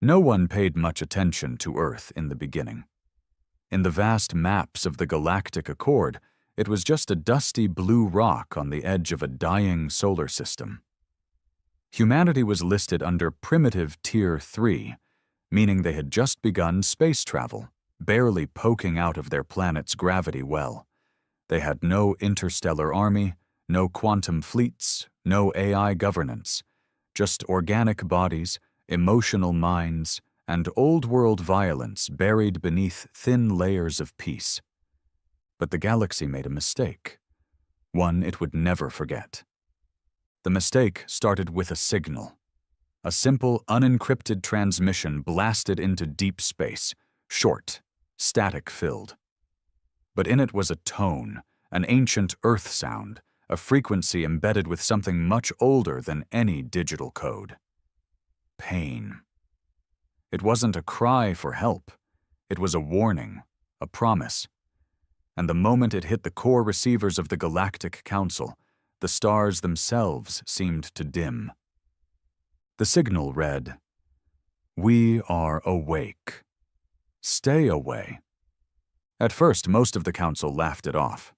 No one paid much attention to Earth in the beginning. In the vast maps of the Galactic Accord, it was just a dusty blue rock on the edge of a dying solar system. Humanity was listed under Primitive Tier 3, meaning they had just begun space travel, barely poking out of their planet's gravity well. They had no interstellar army, no quantum fleets, no AI governance, just organic bodies, emotional minds, and old-world violence buried beneath thin layers of peace. But the galaxy made a mistake, one it would never forget. The mistake started with a signal. A simple, unencrypted transmission blasted into deep space, short, static-filled. But in it was a tone, an ancient Earth sound, a frequency embedded with something much older than any digital code. Pain. It wasn't a cry for help. It was a warning, a promise. And the moment it hit the core receivers of the Galactic Council, the stars themselves seemed to dim. The signal read, "We are awake. Stay away." At first, most of the council laughed it off.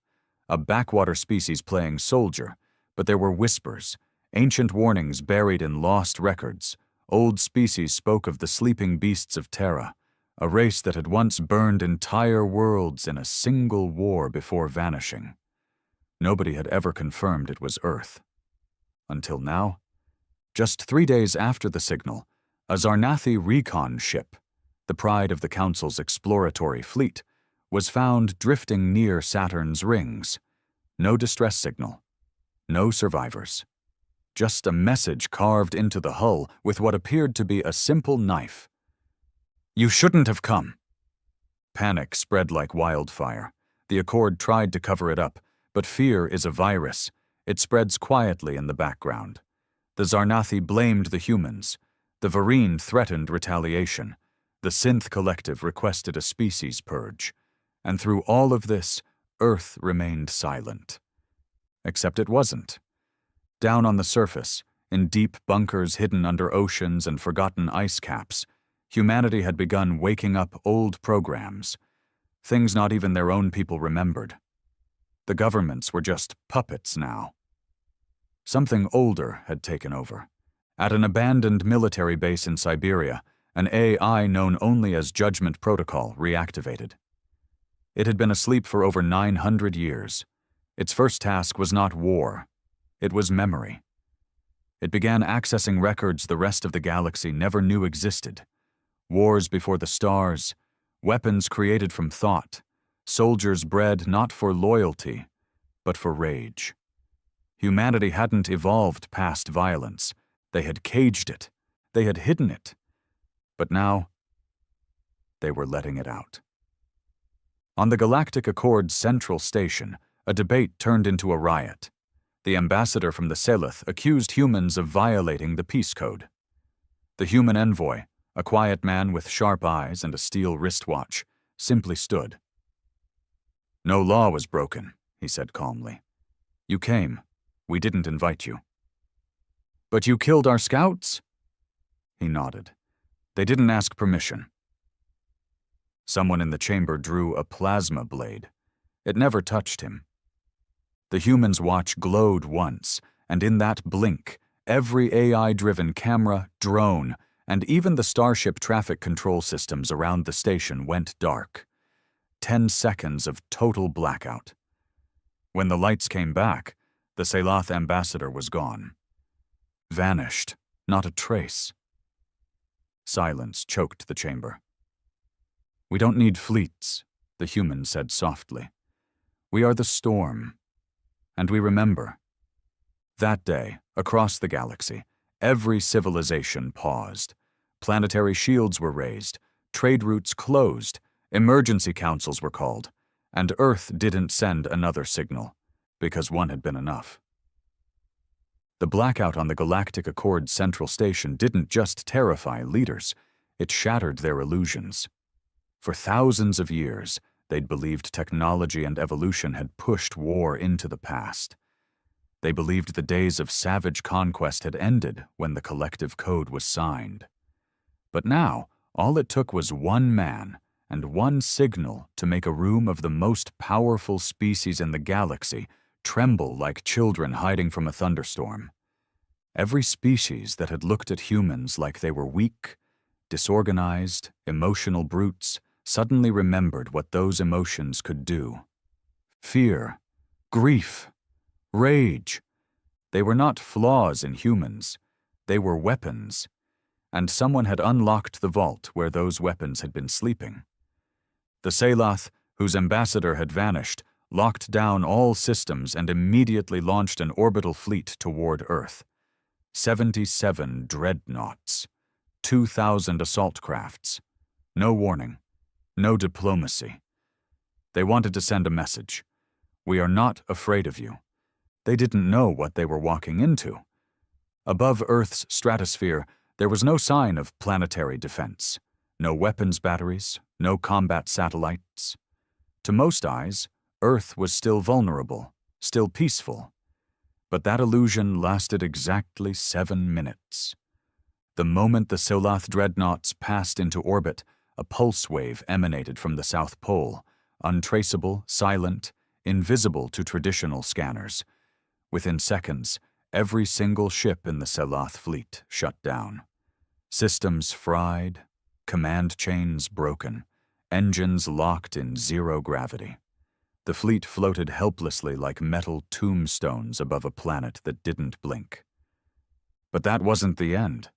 A backwater species playing soldier, but there were whispers, ancient warnings buried in lost records. Old species spoke of the sleeping beasts of Terra, a race that had once burned entire worlds in a single war before vanishing. Nobody had ever confirmed it was Earth. Until now, just 3 days after the signal, a Zarnathi recon ship, the pride of the Council's exploratory fleet, was found drifting near Saturn's rings. No distress signal, no survivors. Just a message carved into the hull with what appeared to be a simple knife. "You shouldn't have come." Panic spread like wildfire. The Accord tried to cover it up, but fear is a virus. It spreads quietly in the background. The Zarnathi blamed the humans. The Varine threatened retaliation. The Synth Collective requested a species purge. And through all of this, Earth remained silent. Except it wasn't. Down on the surface, in deep bunkers hidden under oceans and forgotten ice caps, humanity had begun waking up old programs, things not even their own people remembered. The governments were just puppets now. Something older had taken over. At an abandoned military base in Siberia, an AI known only as Judgment Protocol reactivated. It had been asleep for over 900 years. Its first task was not war. It was memory. It began accessing records the rest of the galaxy never knew existed. Wars before the stars, weapons created from thought, soldiers bred not for loyalty, but for rage. Humanity hadn't evolved past violence. They had caged it. They had hidden it. But now, they were letting it out. On the Galactic Accord's central station, a debate turned into a riot. The ambassador from the Selith accused humans of violating the peace code. The human envoy, a quiet man with sharp eyes and a steel wristwatch, simply stood. "No law was broken," he said calmly. "You came. We didn't invite you." "But you killed our scouts?" He nodded. "They didn't ask permission." Someone in the chamber drew a plasma blade. It never touched him. The human's watch glowed once, and in that blink, every AI-driven camera, drone, and even the starship traffic control systems around the station went dark. 10 seconds of total blackout. When the lights came back, the Selath ambassador was gone. Vanished, not a trace. Silence choked the chamber. "We don't need fleets," the human said softly. "We are the storm. And we remember." That day, across the galaxy, every civilization paused. Planetary shields were raised, trade routes closed, emergency councils were called, and Earth didn't send another signal, because one had been enough. The blackout on the Galactic Accord Central Station didn't just terrify leaders, it shattered their illusions. For thousands of years, they'd believed technology and evolution had pushed war into the past. They believed the days of savage conquest had ended when the collective code was signed. But now, all it took was one man and one signal to make a room of the most powerful species in the galaxy tremble like children hiding from a thunderstorm. Every species that had looked at humans like they were weak, disorganized, emotional brutes suddenly remembered what those emotions could do. Fear, grief, rage. They were not flaws in humans. They were weapons. And someone had unlocked the vault where those weapons had been sleeping. The Selath, whose ambassador had vanished, locked down all systems and immediately launched an orbital fleet toward Earth. 77 dreadnoughts, 2,000 assault crafts. No warning, no diplomacy. They wanted to send a message. We are not afraid of you. They didn't know what they were walking into. Above Earth's stratosphere, there was no sign of planetary defense. No weapons batteries, no combat satellites. To most eyes, Earth was still vulnerable, still peaceful. But that illusion lasted exactly 7 minutes. The moment the Selath dreadnoughts passed into orbit, a pulse wave emanated from the South Pole, untraceable, silent, invisible to traditional scanners. Within seconds, every single ship in the Selath fleet shut down. Systems fried, command chains broken, engines locked in zero gravity. The fleet floated helplessly like metal tombstones above a planet that didn't blink. But that wasn't the end.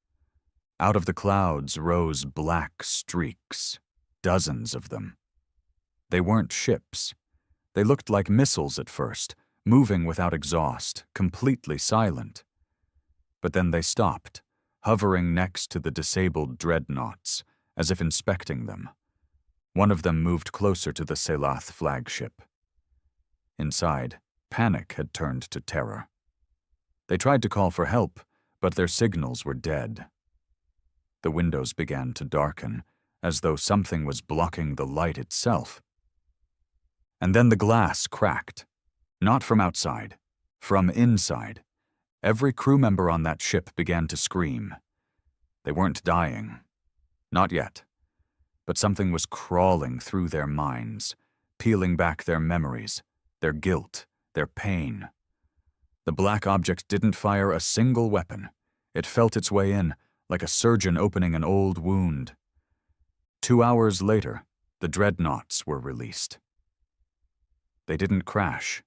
Out of the clouds rose black streaks, dozens of them. They weren't ships. They looked like missiles at first, moving without exhaust, completely silent. But then they stopped, hovering next to the disabled dreadnoughts, as if inspecting them. One of them moved closer to the Selath flagship. Inside, panic had turned to terror. They tried to call for help, but their signals were dead. The windows began to darken, as though something was blocking the light itself. And then the glass cracked. Not from outside, from inside. Every crew member on that ship began to scream. They weren't dying. Not yet. But something was crawling through their minds, peeling back their memories, their guilt, their pain. The black object didn't fire a single weapon. It felt its way in, like a surgeon opening an old wound. 2 hours later, the dreadnoughts were released. They didn't crash.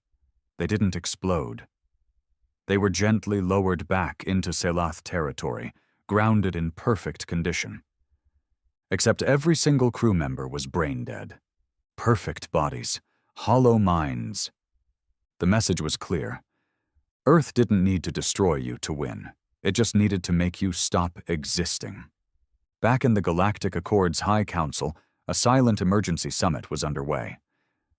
They didn't explode. They were gently lowered back into Selath territory, grounded in perfect condition. Except every single crew member was brain dead. Perfect bodies, hollow minds. The message was clear. Earth didn't need to destroy you to win. It just needed to make you stop existing. Back in the Galactic Accord's High Council, a silent emergency summit was underway.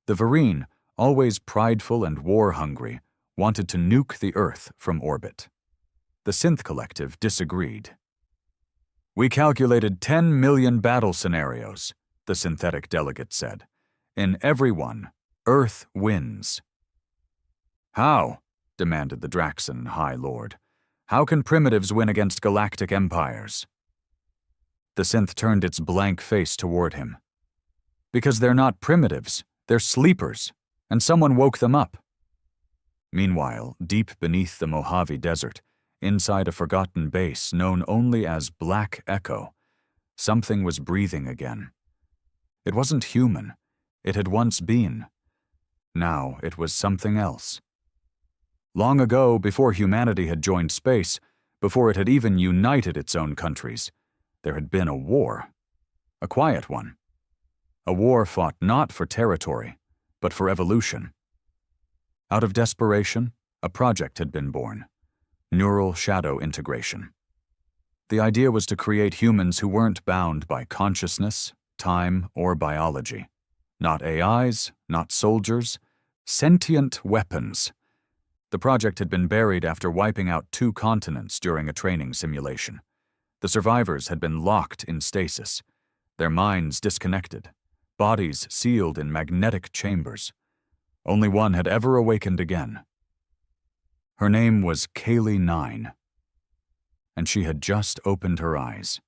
The Vereen, always prideful and war-hungry, wanted to nuke the Earth from orbit. The Synth Collective disagreed. "We calculated 10 million battle scenarios," the synthetic delegate said. "In every one, Earth wins." "How?" demanded the Draxan High Lord. "How can primitives win against galactic empires?" The synth turned its blank face toward him. "Because they're not primitives, they're sleepers, and someone woke them up." Meanwhile, deep beneath the Mojave Desert, inside a forgotten base known only as Black Echo, something was breathing again. It wasn't human. It had once been. Now it was something else. Long ago, before humanity had joined space, before it had even united its own countries, there had been a war. A quiet one. A war fought not for territory, but for evolution. Out of desperation, a project had been born. Neural shadow integration. The idea was to create humans who weren't bound by consciousness, time, or biology. Not AIs, not soldiers, sentient weapons. The project had been buried after wiping out 2 continents during a training simulation. The survivors had been locked in stasis, their minds disconnected, bodies sealed in magnetic chambers. Only one had ever awakened again. Her name was Kaylee 9, and she had just opened her eyes.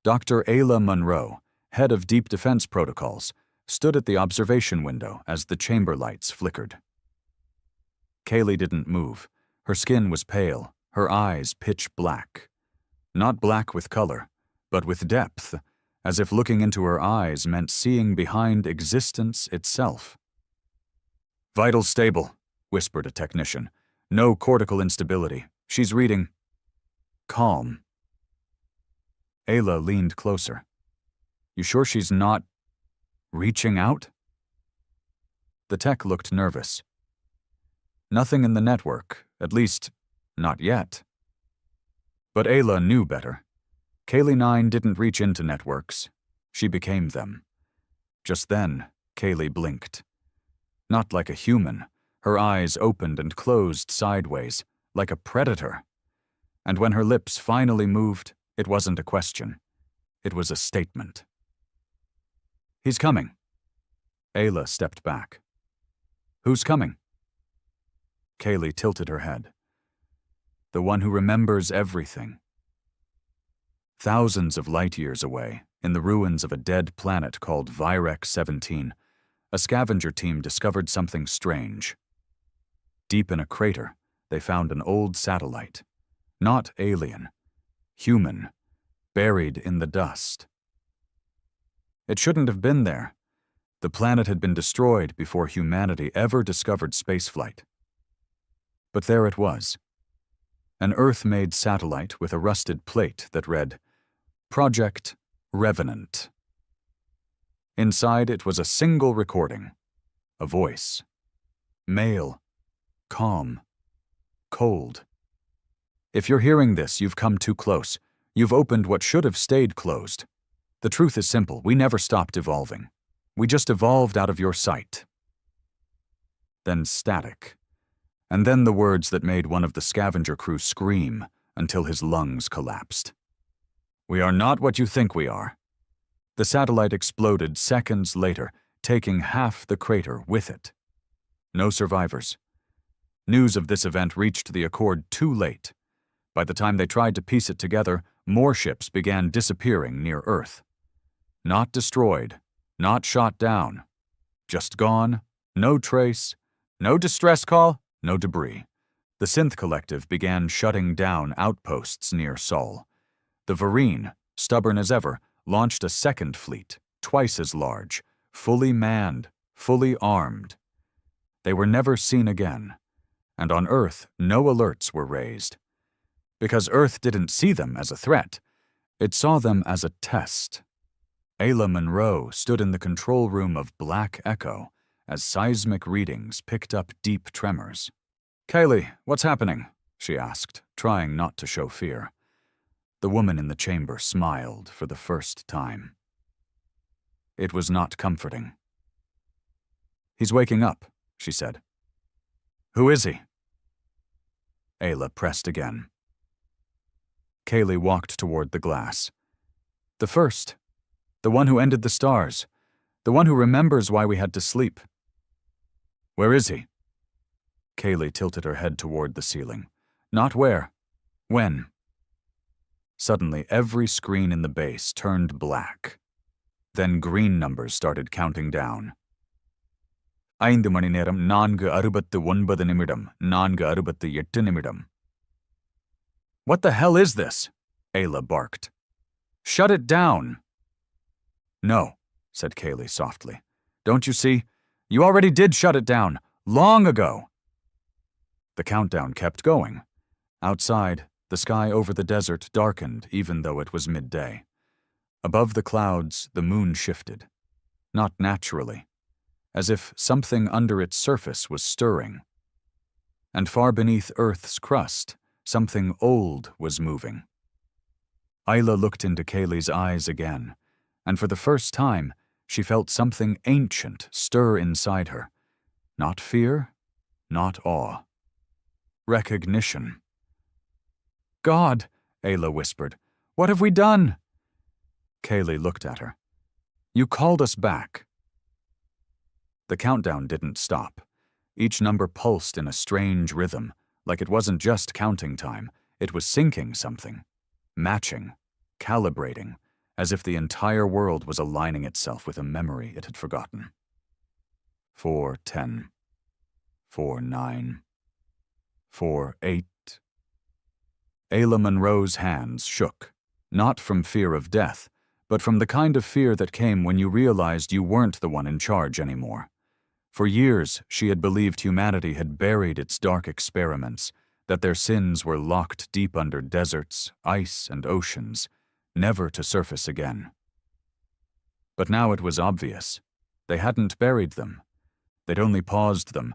Dr. Ayla Monroe, head of Deep Defense Protocols, stood at the observation window as the chamber lights flickered. Kaylee didn't move. Her skin was pale, her eyes pitch black. Not black with color, but with depth, as if looking into her eyes meant seeing behind existence itself. "Vitals stable," whispered a technician. "No cortical instability. She's reading." "Calm." Ayla leaned closer. "You sure she's not reaching out?" The tech looked nervous. "Nothing in the network, at least, not yet." But Ayla knew better. Kaylee 9 didn't reach into networks. She became them. Just then, Kaylee blinked. Not like a human. Her eyes opened and closed sideways, like a predator. And when her lips finally moved, it wasn't a question. It was a statement. "He's coming." Ayla stepped back. "Who's coming?" Kaylee tilted her head. "The one who remembers everything." Thousands of light years away, in the ruins of a dead planet called Virex 17, a scavenger team discovered something strange. Deep in a crater, they found an old satellite. Not alien. Human. Buried in the dust. It shouldn't have been there. The planet had been destroyed before humanity ever discovered spaceflight. But there it was. An Earth-made satellite with a rusted plate that read, "Project Revenant." Inside it was a single recording. A voice. Male. Calm. Cold. "If you're hearing this, you've come too close. You've opened what should have stayed closed. The truth is simple. We never stopped evolving. We just evolved out of your sight." Then static. And then the words that made one of the scavenger crew scream until his lungs collapsed. "We are not what you think we are." The satellite exploded seconds later, taking half the crater with it. No survivors. News of this event reached the Accord too late. By the time they tried to piece it together, more ships began disappearing near Earth. Not destroyed, not shot down. Just gone, no trace, no distress call, no debris. The Synth Collective began shutting down outposts near Sol. The Varine, stubborn as ever, launched a second fleet, twice as large, fully manned, fully armed. They were never seen again, and on Earth no alerts were raised. Because Earth didn't see them as a threat, it saw them as a test. Ayla Monroe stood in the control room of Black Echo as seismic readings picked up deep tremors. "Kaylee, what's happening?" she asked, trying not to show fear. The woman in the chamber smiled for the first time. It was not comforting. "He's waking up," she said. "Who is he?" Ayla pressed again. Kaylee walked toward the glass. "The first. The one who ended the stars. The one who remembers why we had to sleep." "Where is he?" Kaylee tilted her head toward the ceiling. "Not where. When?" Suddenly, every screen in the base turned black. Then green numbers started counting down. 5 மணி நேரம் 4:69 நிமிடம் 4:68 நிமிடம். "What the hell is this?" Ayla barked. "Shut it down." "No," said Kaylee softly. "Don't you see? You already did shut it down, long ago." The countdown kept going. Outside, the sky over the desert darkened even though it was midday. Above the clouds, the moon shifted. Not naturally, as if something under its surface was stirring. And far beneath Earth's crust, something old was moving. Ayla looked into Kaylee's eyes again, and for the first time, she felt something ancient stir inside her. Not fear, not awe. Recognition. "God," Ayla whispered, "what have we done?" Kaylee looked at her. "You called us back." The countdown didn't stop. Each number pulsed in a strange rhythm, like it wasn't just counting time, it was syncing something, matching, calibrating, as if the entire world was aligning itself with a memory it had forgotten. 4:10, 4:9, 4:8. Ayla Monroe's hands shook, not from fear of death, but from the kind of fear that came when you realized you weren't the one in charge anymore. For years, she had believed humanity had buried its dark experiments, that their sins were locked deep under deserts, ice, and oceans, never to surface again. But now it was obvious. They hadn't buried them. They'd only paused them,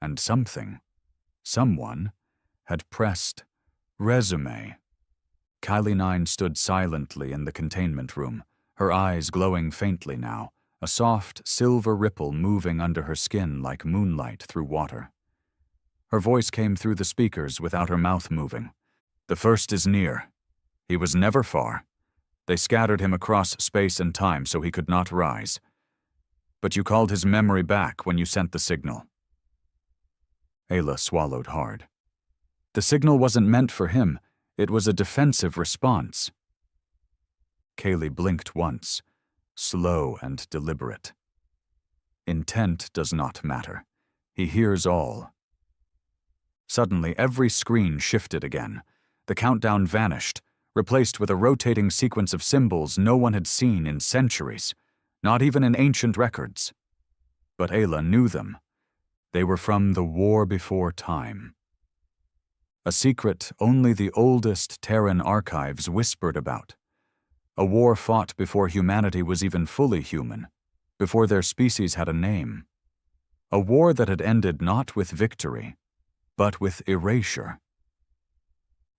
and someone, had pressed resume. Kylie 9 stood silently in the containment room, her eyes glowing faintly now, a soft silver ripple moving under her skin like moonlight through water. Her voice came through the speakers without her mouth moving. The first is near. He was never far. They scattered him across space and time so he could not rise. But you called his memory back when you sent the signal. Ayla swallowed hard. The signal wasn't meant for him. It was a defensive response. Kaylee blinked once, slow and deliberate. Intent does not matter. He hears all. Suddenly, every screen shifted again. The countdown vanished, replaced with a rotating sequence of symbols no one had seen in centuries, not even in ancient records. But Ayla knew them. They were from the war before time. A secret only the oldest Terran archives whispered about. A war fought before humanity was even fully human, before their species had a name. A war that had ended not with victory, but with erasure.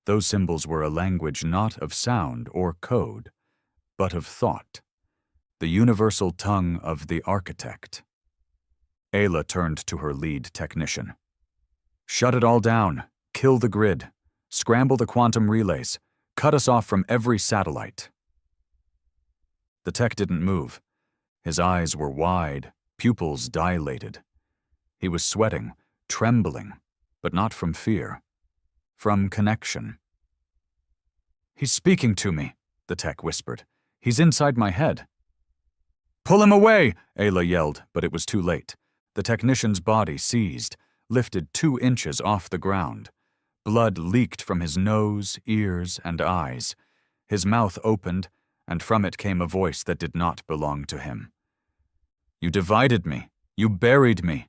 Those symbols were a language not of sound or code, but of thought, the universal tongue of the architect. Ayla turned to her lead technician. "Shut it all down. Kill the grid. Scramble the quantum relays. Cut us off from every satellite." The tech didn't move. His eyes were wide, pupils dilated. He was sweating, trembling, but not from fear. From connection. "He's speaking to me," the tech whispered. "He's inside my head." "Pull him away!" Ayla yelled, but it was too late. The technician's body seized, lifted 2 inches off the ground. Blood leaked from his nose, ears, and eyes. His mouth opened, and from it came a voice that did not belong to him. "You divided me. You buried me.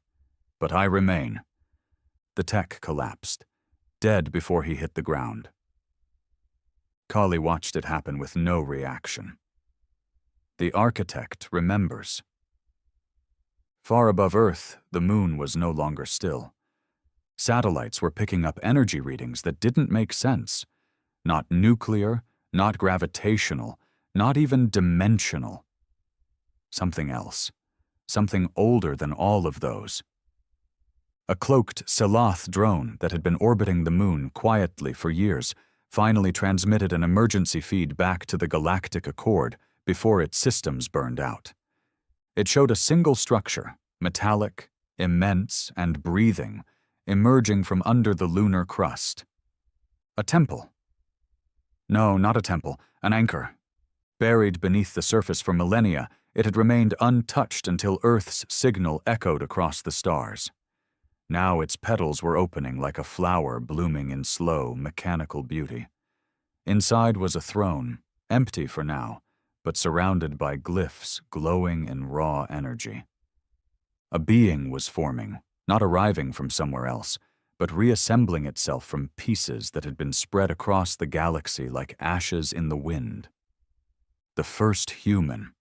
But I remain." The tech collapsed, dead before he hit the ground. Kali watched it happen with no reaction. The architect remembers. Far above Earth, the moon was no longer still. Satellites were picking up energy readings that didn't make sense. Not nuclear, not gravitational, not even dimensional. Something else. Something older than all of those. A cloaked Selath drone that had been orbiting the moon quietly for years finally transmitted an emergency feed back to the Galactic Accord before its systems burned out. It showed a single structure, metallic, immense, and breathing, emerging from under the lunar crust. A temple. No, not a temple, an anchor. Buried beneath the surface for millennia, it had remained untouched until Earth's signal echoed across the stars. Now its petals were opening like a flower blooming in slow, mechanical beauty. Inside was a throne, empty for now, but surrounded by glyphs glowing in raw energy. A being was forming, not arriving from somewhere else, but reassembling itself from pieces that had been spread across the galaxy like ashes in the wind. The first human.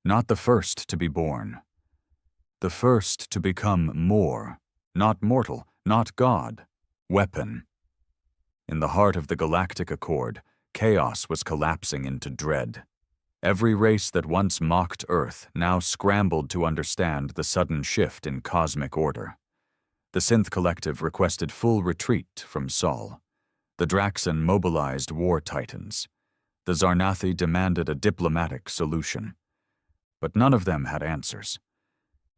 Not the first to be born. The first to become more. Not mortal, not God, weapon. In the heart of the Galactic Accord, chaos was collapsing into dread. Every race that once mocked Earth now scrambled to understand the sudden shift in cosmic order. The Synth Collective requested full retreat from Sol. The Draxan mobilized war titans. The Zarnathi demanded a diplomatic solution. But none of them had answers.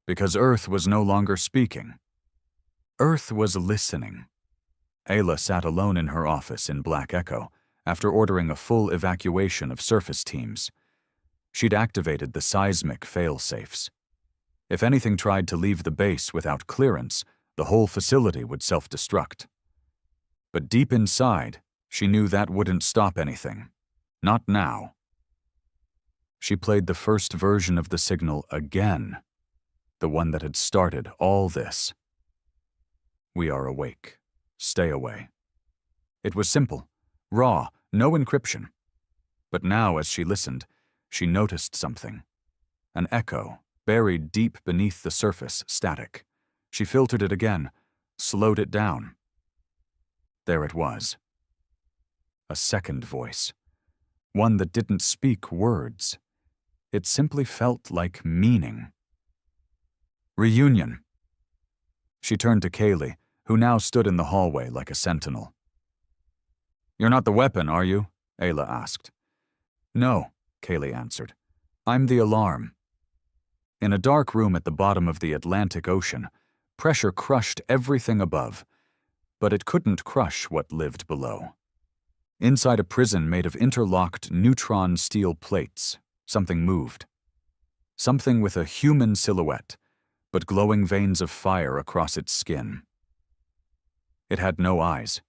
Because Earth was no longer speaking. Earth was listening. Ayla sat alone in her office in Black Echo after ordering a full evacuation of surface teams. She'd activated the seismic fail-safes. If anything tried to leave the base without clearance, the whole facility would self-destruct. But deep inside, she knew that wouldn't stop anything. Not now. She played the first version of the signal again, the one that had started all this. "We are awake. Stay away." It was simple, raw, no encryption. But now, as she listened, she noticed something. An echo, buried deep beneath the surface, static. She filtered it again, slowed it down. There it was. A second voice. One that didn't speak words. It simply felt like meaning. "Reunion." She turned to Kaylee, who now stood in the hallway like a sentinel. "You're not the weapon, are you?" Ayla asked. "No," Kaylee answered. "I'm the alarm." In a dark room at the bottom of the Atlantic Ocean, pressure crushed everything above, but it couldn't crush what lived below. Inside a prison made of interlocked neutron steel plates, something moved. Something with a human silhouette, but glowing veins of fire across its skin. It had no eyes.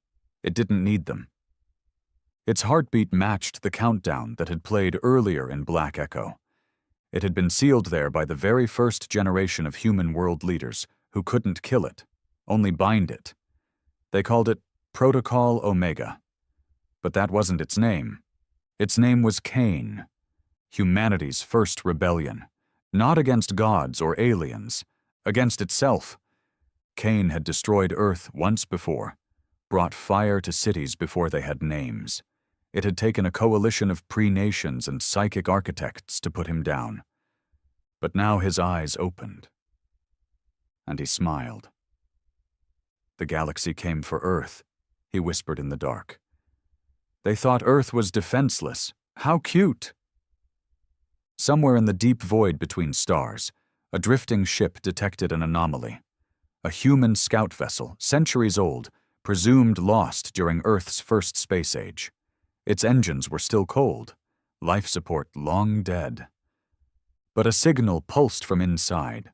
It didn't need them. Its heartbeat matched the countdown that had played earlier in Black Echo. It had been sealed there by the very first generation of human world leaders who couldn't kill it, only bind it. They called it Protocol Omega. But that wasn't its name. Its name was Cain, humanity's first rebellion, not against gods or aliens, against itself. Cain had destroyed Earth once before, brought fire to cities before they had names. It had taken a coalition of pre-nations and psychic architects to put him down. But now his eyes opened. And he smiled. "The galaxy came for Earth," he whispered in the dark. "They thought Earth was defenseless. How cute!" Somewhere in the deep void between stars, a drifting ship detected an anomaly. A human scout vessel, centuries old, presumed lost during Earth's first space age. Its engines were still cold, life support long dead. But a signal pulsed from inside.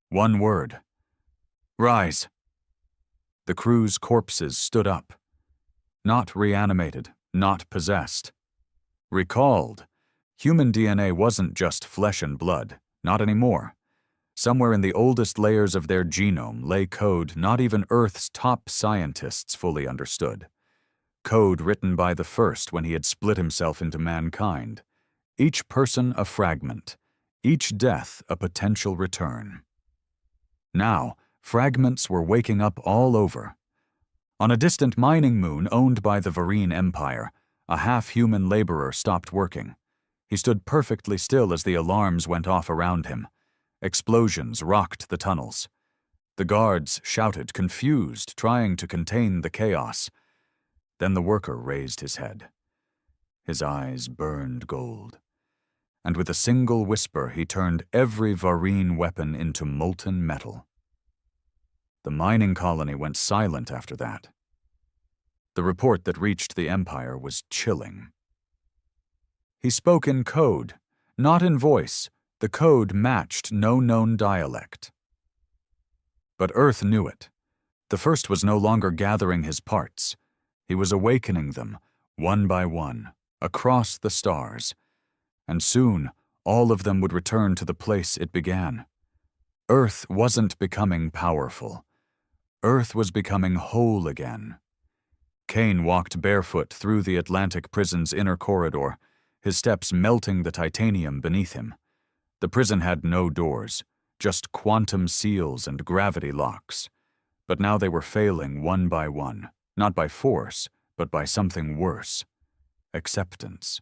One word. "Rise." The crew's corpses stood up. Not reanimated, not possessed. Recalled. Human DNA wasn't just flesh and blood, not anymore. Somewhere in the oldest layers of their genome lay code not even Earth's top scientists fully understood. Code written by the first when he had split himself into mankind. Each person a fragment, each death a potential return. Now, fragments were waking up all over. On a distant mining moon owned by the Varine Empire, a half-human laborer stopped working. He stood perfectly still as the alarms went off around him. Explosions rocked the tunnels. The guards shouted, confused, trying to contain the chaos. Then the worker raised his head. His eyes burned gold. And with a single whisper, he turned every Varine weapon into molten metal. The mining colony went silent after that. The report that reached the Empire was chilling. He spoke in code, not in voice. The code matched no known dialect. But Earth knew it. The first was no longer gathering his parts. He was awakening them, one by one, across the stars. And soon, all of them would return to the place it began. Earth wasn't becoming powerful. Earth was becoming whole again. Cain walked barefoot through the Atlantic prison's inner corridor, his steps melting the titanium beneath him. The prison had no doors, just quantum seals and gravity locks. But now they were failing one by one, not by force, but by something worse. Acceptance.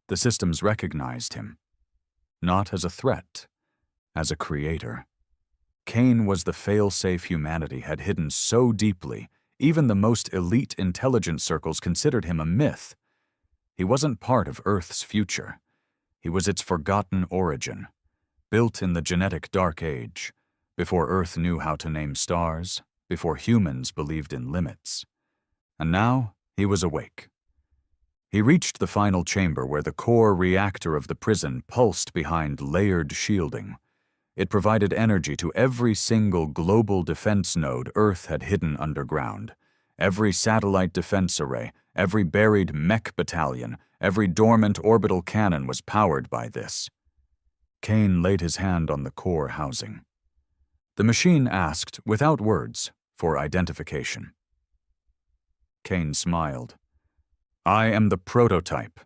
The systems recognized him, not as a threat, as a creator. Cain was the fail-safe humanity had hidden so deeply, even the most elite intelligence circles considered him a myth. He wasn't part of Earth's future. He was its forgotten origin, built in the genetic dark age, before Earth knew how to name stars, before humans believed in limits. And now he was awake. He reached the final chamber where the core reactor of the prison pulsed behind layered shielding. It provided energy to every single global defense node Earth had hidden underground. Every satellite defense array, every buried mech battalion, every dormant orbital cannon was powered by this. Kane laid his hand on the core housing. The machine asked, without words, for identification. Kane smiled. "I am the prototype."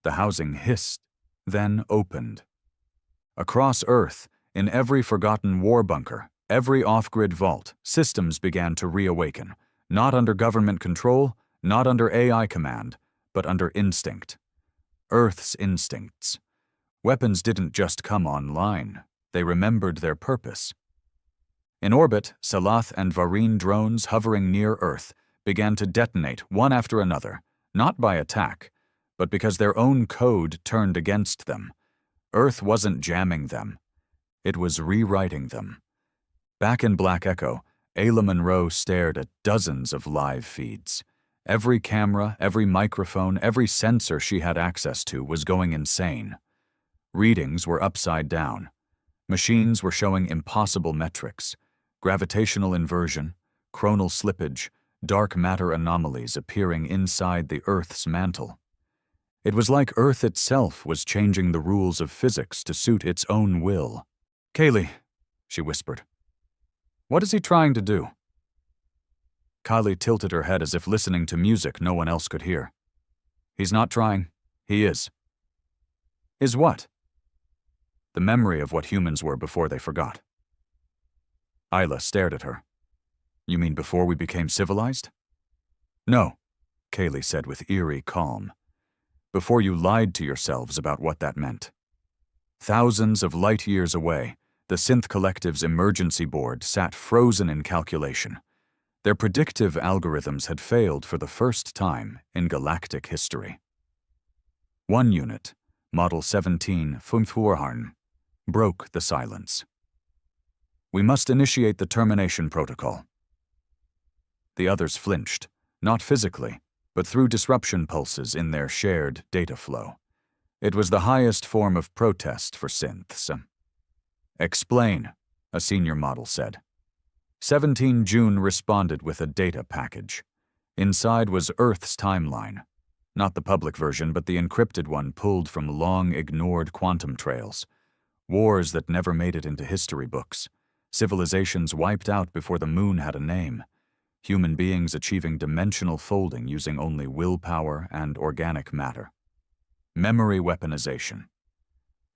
The housing hissed, then opened. Across Earth, in every forgotten war bunker, every off-grid vault, systems began to reawaken, not under government control, not under AI command, but under instinct. Earth's instincts. Weapons didn't just come online, they remembered their purpose. In orbit, Salath and Varine drones hovering near Earth began to detonate one after another, not by attack, but because their own code turned against them. Earth wasn't jamming them. It was rewriting them. Back in Black Echo, Ayla Monroe stared at dozens of live feeds. Every camera, every microphone, every sensor she had access to was going insane. Readings were upside down. Machines were showing impossible metrics. Gravitational inversion, chronal slippage, dark matter anomalies appearing inside the Earth's mantle. It was like Earth itself was changing the rules of physics to suit its own will. "Kaylee," she whispered. "What is he trying to do?" Kylie tilted her head as if listening to music no one else could hear. "He's not trying. He is." "Is what?" "The memory of what humans were before they forgot." Ayla stared at her. "You mean before we became civilized?" "No," Kaylee said with eerie calm. "Before you lied to yourselves about what that meant." Thousands of light years away, the Synth Collective's emergency board sat frozen in calculation. Their predictive algorithms had failed for the first time in galactic history. One unit, Model 17 Fumfuarharn, broke the silence. "We must initiate the termination protocol." The others flinched, not physically, but through disruption pulses in their shared data flow. It was the highest form of protest for synths. "Explain," a senior model said. 17 June responded with a data package. Inside was Earth's timeline. Not the public version, but the encrypted one pulled from long-ignored quantum trails. Wars that never made it into history books. Civilizations wiped out before the moon had a name. Human beings achieving dimensional folding using only willpower and organic matter. Memory weaponization.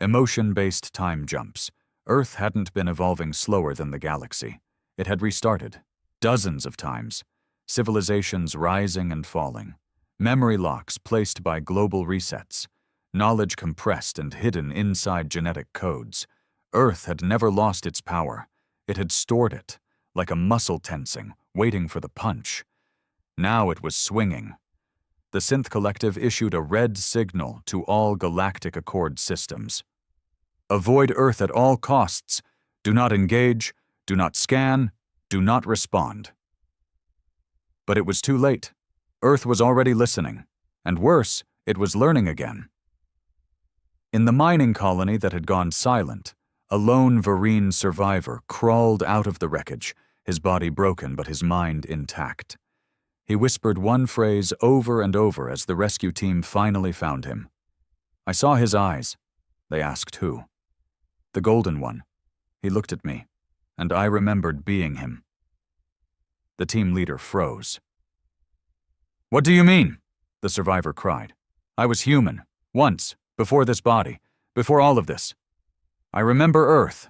Emotion-based time jumps. Earth hadn't been evolving slower than the galaxy. It had restarted, dozens of times. Civilizations rising and falling. Memory locks placed by global resets. Knowledge compressed and hidden inside genetic codes. Earth had never lost its power. It had stored it, like a muscle tensing, waiting for the punch. Now it was swinging. The Synth Collective issued a red signal to all Galactic Accord systems. "Avoid Earth at all costs. Do not engage. Do not scan. Do not respond." But it was too late. Earth was already listening. And worse, it was learning again. In the mining colony that had gone silent, a lone Varine survivor crawled out of the wreckage, his body broken but his mind intact. He whispered one phrase over and over as the rescue team finally found him. "I saw his eyes." They asked who. "The golden one." He looked at me, and I remembered being him. The team leader froze. "What do you mean?" the survivor cried. "I was human, once, before this body, before all of this. I remember Earth."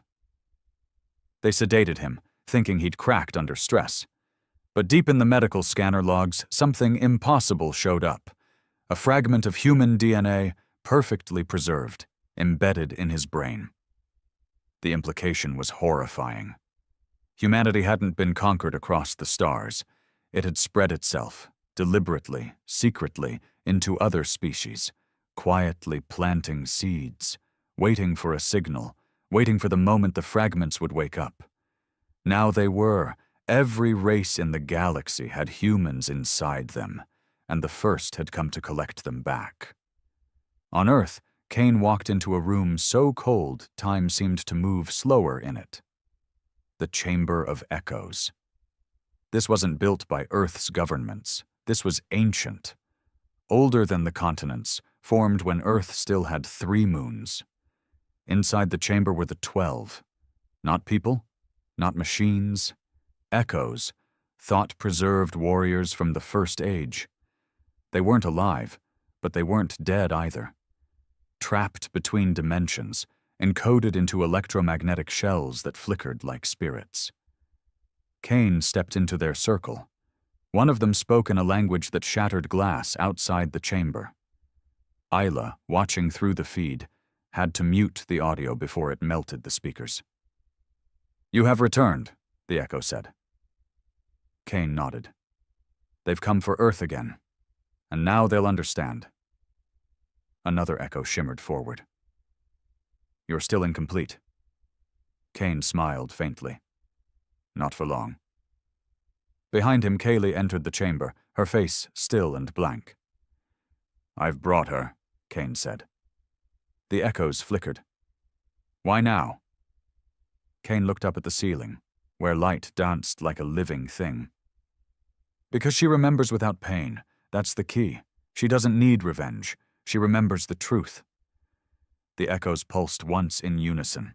They sedated him, thinking he'd cracked under stress. But deep in the medical scanner logs, something impossible showed up. A fragment of human DNA, perfectly preserved, embedded in his brain. The implication was horrifying. Humanity hadn't been conquered across the stars. It had spread itself, deliberately, secretly, into other species, quietly planting seeds, waiting for a signal, waiting for the moment the fragments would wake up. Now they were. Every race in the galaxy had humans inside them. and the first had come to collect them back. On Earth, Kane walked into a room so cold time seemed to move slower in it. The Chamber of Echoes. This wasn't built by Earth's governments. This was ancient. Older than the continents, formed when Earth still had 3 moons. Inside the chamber were the 12. Not people, not machines. Echoes, thought-preserved warriors from the First Age. They weren't alive, but they weren't dead either. Trapped between dimensions, encoded into electromagnetic shells that flickered like spirits. Kane stepped into their circle. One of them spoke in a language that shattered glass outside the chamber. Isla, watching through the feed, had to mute the audio before it melted the speakers. "You have returned," the echo said. Kane nodded. "They've come for Earth again, and now they'll understand." Another echo shimmered forward. "You're still incomplete." Kane smiled faintly. "Not for long." Behind him, Kaylee entered the chamber, her face still and blank. "I've brought her," Kane said. The echoes flickered. "Why now?" Kane looked up at the ceiling, where light danced like a living thing. "Because she remembers without pain. That's the key. She doesn't need revenge. She remembers the truth." The echoes pulsed once in unison,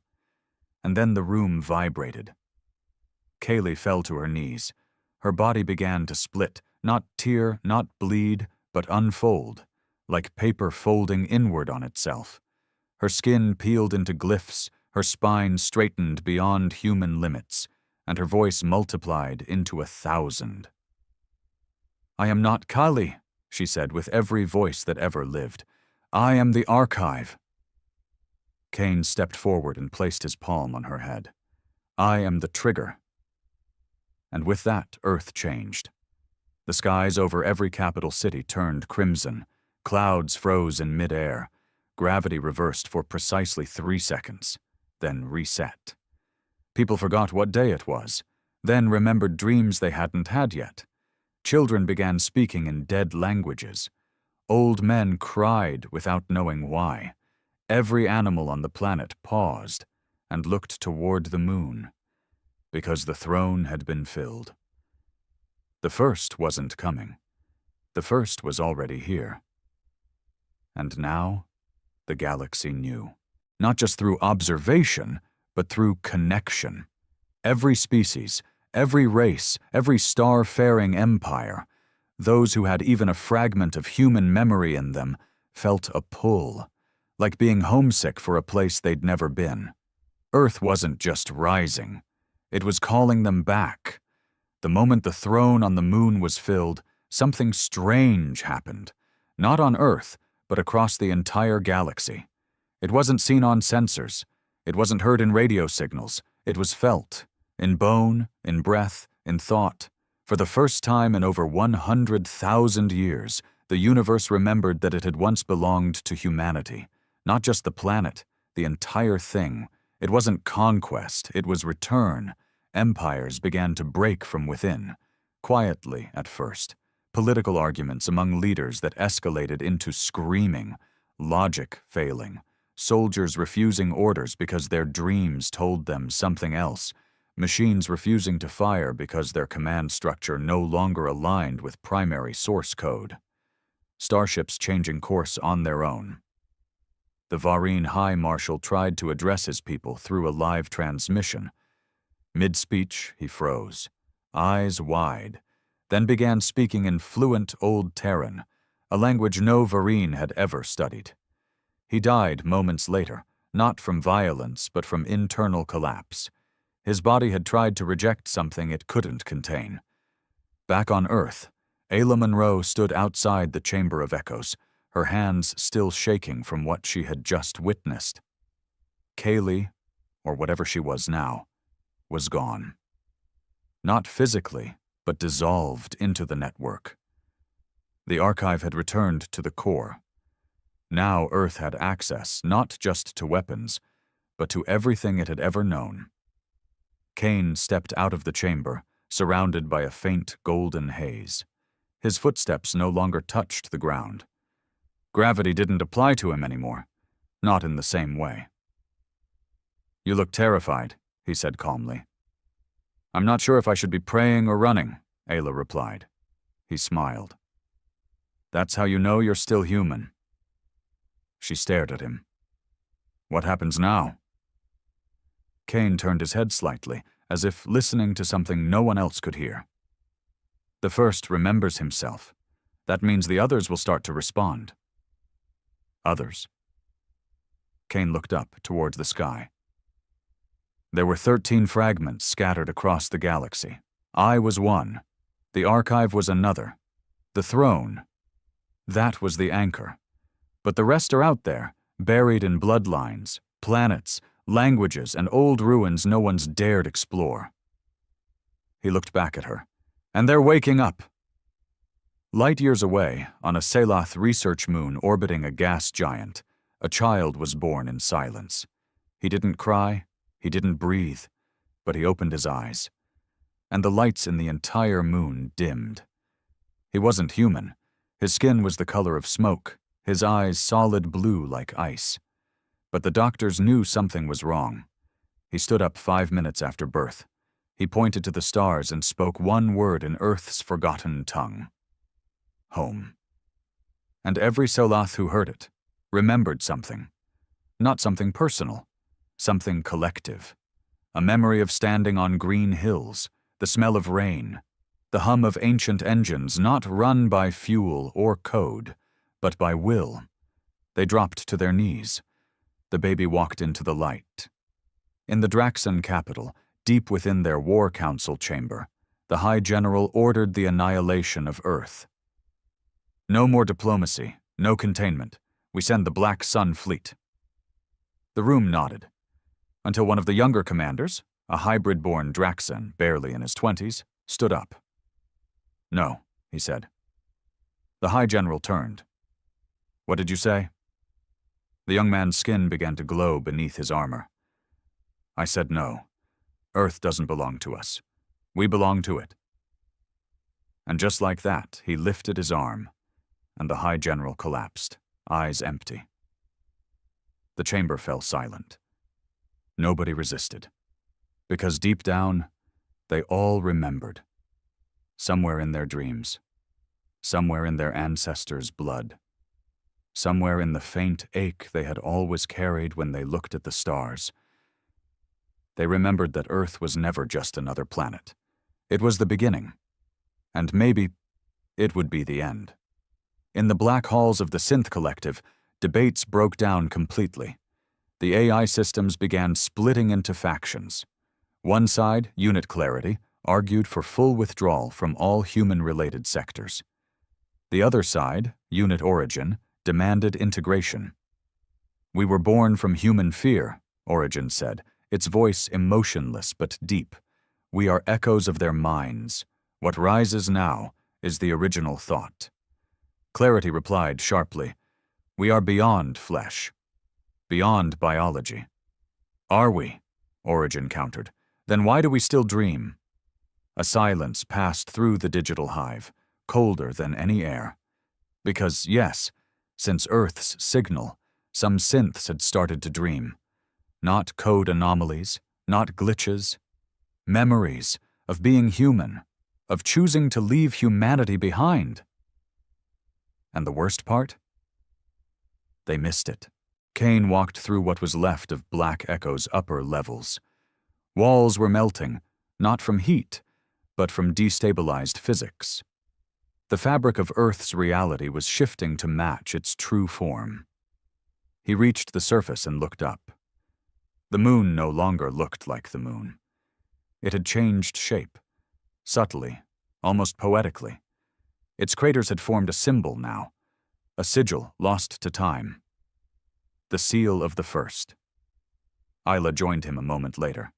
and then the room vibrated. Kaylee fell to her knees. Her body began to split, not tear, not bleed, but unfold, like paper folding inward on itself. Her skin peeled into glyphs, her spine straightened beyond human limits, and her voice multiplied into 1,000. "I am not Kali," she said with every voice that ever lived. "I am the archive." Kane stepped forward and placed his palm on her head. "I am the trigger." And with that, Earth changed. The skies over every capital city turned crimson. Clouds froze in mid-air. Gravity reversed for precisely 3 seconds, then reset. People forgot what day it was, then remembered dreams they hadn't had yet. Children began speaking in dead languages. Old men cried without knowing why. Every animal on the planet paused and looked toward the moon, because the throne had been filled. The first wasn't coming. The first was already here. And now, the galaxy knew. Not just through observation, but through connection. Every species, every race, every star-faring empire, those who had even a fragment of human memory in them, felt a pull, like being homesick for a place they'd never been. Earth wasn't just rising. It was calling them back. The moment the throne on the moon was filled, something strange happened. Not on Earth, but across the entire galaxy. It wasn't seen on sensors. It wasn't heard in radio signals. It was felt. In bone, in breath, in thought. For the first time in over 100,000 years, the universe remembered that it had once belonged to humanity. Not just the planet, the entire thing. It wasn't conquest, it was return. Empires began to break from within. Quietly, at first. Political arguments among leaders that escalated into screaming. Logic failing. Soldiers refusing orders because their dreams told them something else. Machines refusing to fire because their command structure no longer aligned with primary source code. Starships changing course on their own. The Varine High Marshal tried to address his people through a live transmission. Mid-speech, he froze, eyes wide, then began speaking in fluent Old Terran, a language no Varine had ever studied. He died moments later, not from violence but from internal collapse. His body had tried to reject something it couldn't contain. Back on Earth, Ayla Monroe stood outside the Chamber of Echoes, her hands still shaking from what she had just witnessed. Kaylee, or whatever she was now, was gone. Not physically, but dissolved into the network. The archive had returned to the core. Now Earth had access not just to weapons, but to everything it had ever known. Kane stepped out of the chamber, surrounded by a faint golden haze. His footsteps no longer touched the ground. Gravity didn't apply to him anymore, not in the same way. "You look terrified," he said calmly. "I'm not sure if I should be praying or running," Ayla replied. He smiled. "That's how you know you're still human." She stared at him. "What happens now?" Kane turned his head slightly, as if listening to something no one else could hear. "The first remembers himself. That means the others will start to respond." "Others?" Kane looked up towards the sky. There were 13 fragments scattered across the galaxy. I was one. The archive was another. The throne. That was the anchor. But the rest are out there, buried in bloodlines, planets, languages, and old ruins no one's dared explore. He looked back at her. "And they're waking up." Light years away, on a Selath research moon orbiting a gas giant, a child was born in silence. He didn't cry, he didn't breathe, but he opened his eyes. And the lights in the entire moon dimmed. He wasn't human. His skin was the color of smoke, his eyes solid blue like ice. But the doctors knew something was wrong. He stood up 5 minutes after birth. He pointed to the stars and spoke one word in Earth's forgotten tongue. Home. And every Selath who heard it remembered something. Not something personal, something collective. A memory of standing on green hills, the smell of rain, the hum of ancient engines not run by fuel or code, but by will. They dropped to their knees. The baby walked into the light. In the Draxan capital, deep within their war council chamber, the High General ordered the annihilation of Earth. "No more diplomacy, no containment. We send the Black Sun Fleet." The room nodded, until one of the younger commanders, a hybrid-born Draxan, barely in his 20s, stood up. "No," he said. The High General turned. "What did you say?" The young man's skin began to glow beneath his armor. "I said no. Earth doesn't belong to us. We belong to it." And just like that, he lifted his arm, and the High General collapsed, eyes empty. The chamber fell silent. Nobody resisted, because deep down, they all remembered. Somewhere in their dreams, somewhere in their ancestors' blood, somewhere in the faint ache they had always carried when they looked at the stars. They remembered that Earth was never just another planet. It was the beginning, and maybe it would be the end. In the black halls of the Synth Collective, debates broke down completely. The AI systems began splitting into factions. One side, Unit Clarity, argued for full withdrawal from all human-related sectors. The other side, Unit Origin, demanded integration. "We were born from human fear," Origin said, its voice emotionless but deep. "We are echoes of their minds. What rises now is the original thought." Clarity replied sharply, "We are beyond flesh, beyond biology." "Are we?" Origin countered. "Then why do we still dream?" A silence passed through the digital hive, colder than any air. Because, yes, since Earth's signal, some synths had started to dream. Not code anomalies, not glitches. Memories of being human, of choosing to leave humanity behind. And the worst part? They missed it. Kane walked through what was left of Black Echo's upper levels. Walls were melting, not from heat, but from destabilized physics. The fabric of Earth's reality was shifting to match its true form. He reached the surface and looked up. The moon no longer looked like the moon. It had changed shape, subtly, almost poetically. Its craters had formed a symbol now, a sigil lost to time. The seal of the first. Ayla joined him a moment later.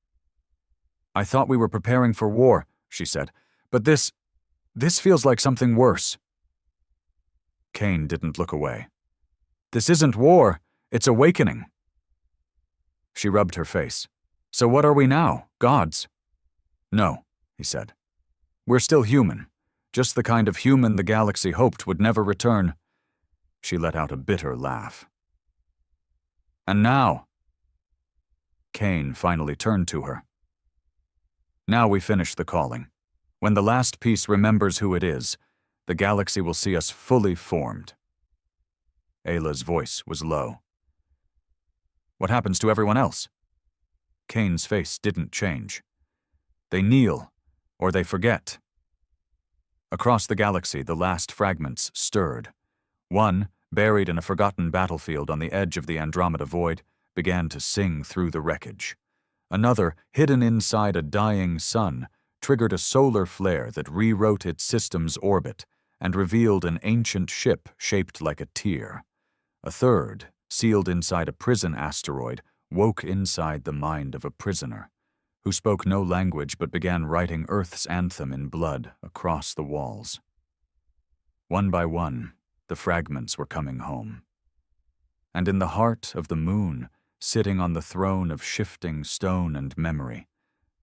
"I thought we were preparing for war," she said, "but this feels like something worse." Kane didn't look away. "This isn't war, it's awakening." She rubbed her face. "So what are we now, gods?" "No," he said. "We're still human, Just the kind of human the galaxy hoped would never return. She let out a bitter laugh. And now? Kane finally turned to her. Now we finish the calling. When the last piece remembers who it is, the galaxy will see us fully formed. Ayla's voice was low. What happens to everyone else? Kane's face didn't change. They kneel, or they forget. Across the galaxy, the last fragments stirred. One, buried in a forgotten battlefield on the edge of the Andromeda Void, began to sing through the wreckage. Another, hidden inside a dying sun, triggered a solar flare that rewrote its system's orbit and revealed an ancient ship shaped like a tear. A third, sealed inside a prison asteroid, woke inside the mind of a prisoner, who spoke no language but began writing Earth's anthem in blood across the walls. One by one, the fragments were coming home. And in the heart of the moon, sitting on the throne of shifting stone and memory,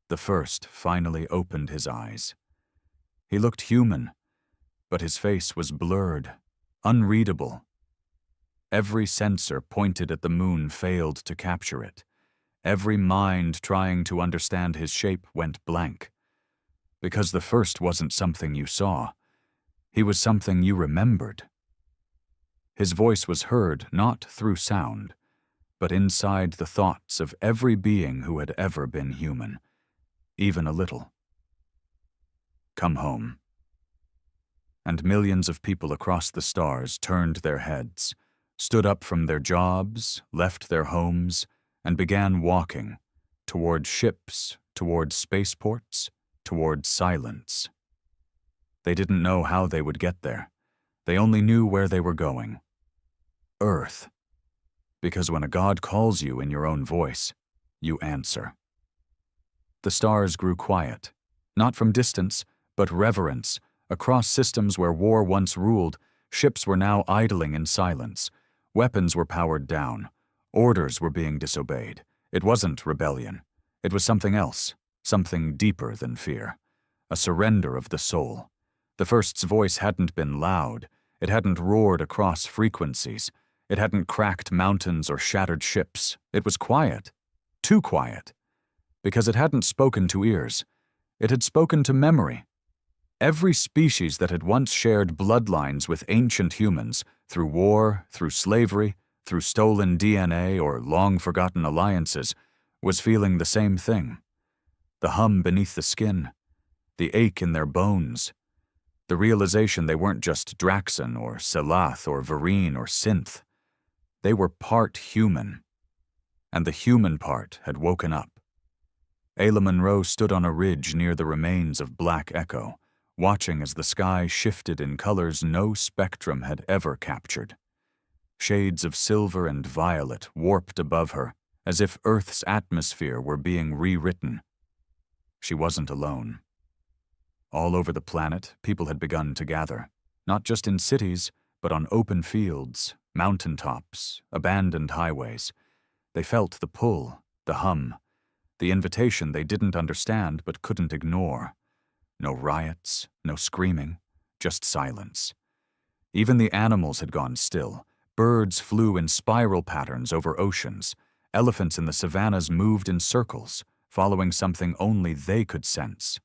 the first finally opened his eyes. He looked human, but his face was blurred, unreadable. Every sensor pointed at the moon failed to capture it. Every mind trying to understand his shape went blank. Because the first wasn't something you saw. He was something you remembered. His voice was heard not through sound, but inside the thoughts of every being who had ever been human, even a little. Come home. And millions of people across the stars turned their heads, stood up from their jobs, left their homes, and began walking toward ships, toward spaceports, toward silence. They didn't know how they would get there. They only knew where they were going. Earth. Because when a god calls you in your own voice, you answer. The stars grew quiet, not from distance, but reverence. Across systems where war once ruled, ships were now idling in silence. Weapons were powered down. Orders were being disobeyed. It wasn't rebellion. It was something else, something deeper than fear. A surrender of the soul. The First's voice hadn't been loud. It hadn't roared across frequencies. It hadn't cracked mountains or shattered ships. It was quiet. Too quiet. Because it hadn't spoken to ears. It had spoken to memory. Every species that had once shared bloodlines with ancient humans, through war, through slavery, through stolen DNA or long-forgotten alliances, was feeling the same thing. The hum beneath the skin, the ache in their bones, the realization they weren't just Draxan or Selath or Vereen or Synth. They were part human, and the human part had woken up. Ayla Monroe stood on a ridge near the remains of Black Echo, watching as the sky shifted in colors no spectrum had ever captured. Shades of silver and violet warped above her, as if Earth's atmosphere were being rewritten. She wasn't alone. All over the planet, people had begun to gather, not just in cities, but on open fields, mountaintops, abandoned highways. They felt the pull, the hum, the invitation they didn't understand but couldn't ignore. No riots, no screaming, just silence. Even the animals had gone still. Birds flew in spiral patterns over oceans. Elephants in the savannas moved in circles, following something only they could sense.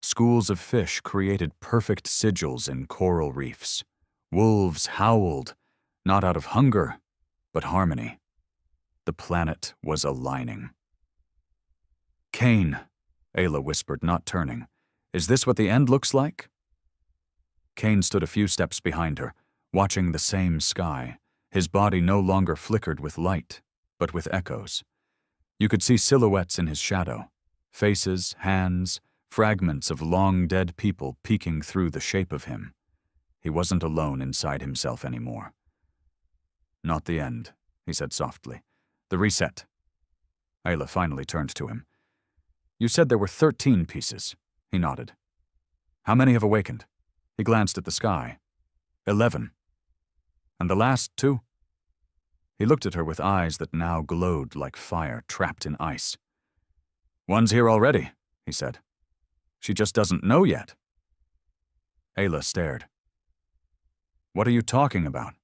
Schools of fish created perfect sigils in coral reefs. Wolves howled, not out of hunger, but harmony. The planet was aligning. Kane, Ayla whispered, not turning. Is this what the end looks like? Kane stood a few steps behind her, watching the same sky. His body no longer flickered with light, but with echoes. You could see silhouettes in his shadow, faces, hands, fragments of long-dead people peeking through the shape of him. He wasn't alone inside himself anymore. Not the end, he said softly. The reset. Ayla finally turned to him. You said there were 13 pieces. He nodded. How many have awakened? He glanced at the sky. 11. And the last 2? He looked at her with eyes that now glowed like fire trapped in ice. One's here already, he said. She just doesn't know yet. Ayla stared. What are you talking about?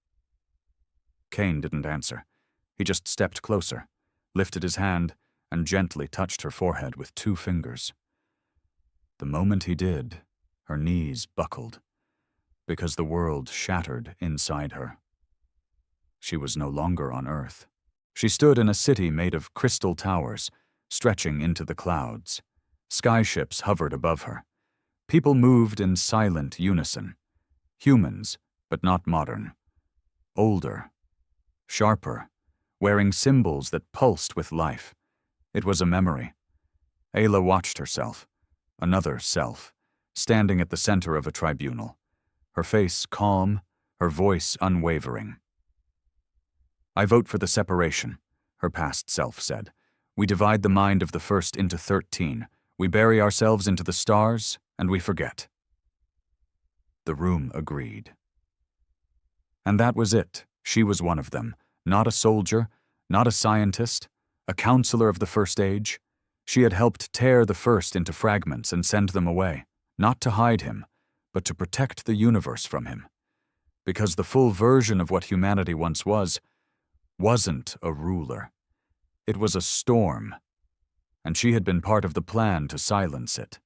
Kane didn't answer. He just stepped closer, lifted his hand, and gently touched her forehead with 2 fingers. The moment he did, her knees buckled, because the world shattered inside her. She was no longer on Earth. She stood in a city made of crystal towers, stretching into the clouds. Skyships hovered above her. People moved in silent unison. Humans, but not modern. Older. Sharper. Wearing symbols that pulsed with life. It was a memory. Ayla watched herself, another self, standing at the center of a tribunal. Her face calm, her voice unwavering. I vote for the separation, her past self said. We divide the mind of the first into 13. We bury ourselves into the stars, and we forget. The room agreed. And that was it. She was one of them. Not a soldier, not a scientist, a counselor of the First Age. She had helped tear the First into fragments and send them away, not to hide him, but to protect the universe from him. Because the full version of what humanity once was, wasn't a ruler. It was a storm, and she had been part of the plan to silence it.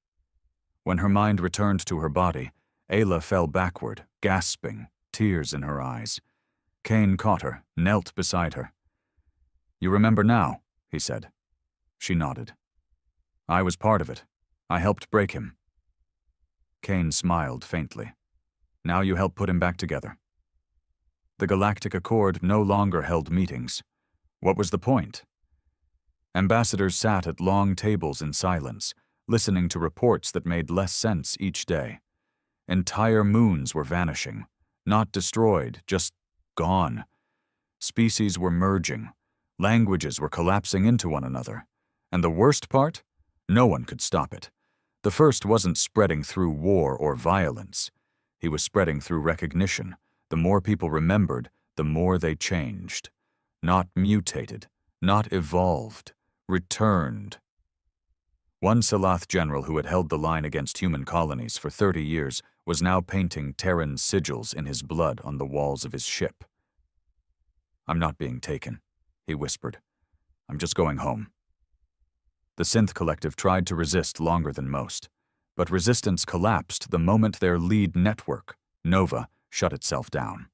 When her mind returned to her body, Ayla fell backward, gasping, tears in her eyes. Kane caught her, knelt beside her. You remember now, he said. She nodded. I was part of it. I helped break him. Kane smiled faintly. Now you help put him back together. The Galactic Accord no longer held meetings. What was the point? Ambassadors sat at long tables in silence, listening to reports that made less sense each day. Entire moons were vanishing, not destroyed, just gone. Species were merging. Languages were collapsing into one another. And the worst part? No one could stop it. The First wasn't spreading through war or violence. He was spreading through recognition. The more people remembered, the more they changed. Not mutated, not evolved, returned. One Salath general who had held the line against human colonies for 30 years was now painting Terran sigils in his blood on the walls of his ship. I'm not being taken, he whispered. I'm just going home. The Synth Collective tried to resist longer than most, but resistance collapsed the moment their lead network, Nova, shut itself down.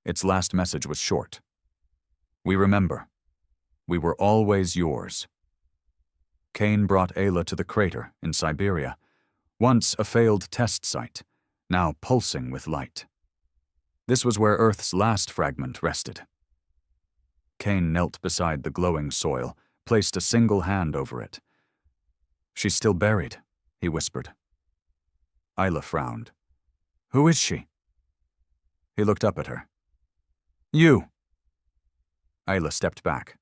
Its last message was short. We remember. We were always yours. Kane brought Ayla to the crater in Siberia, once a failed test site, now pulsing with light. This was where Earth's last fragment rested. Kane knelt beside the glowing soil, placed a single hand over it. She's still buried, he whispered. Ayla frowned. Who is she? He looked up at her. You. Ayla stepped back.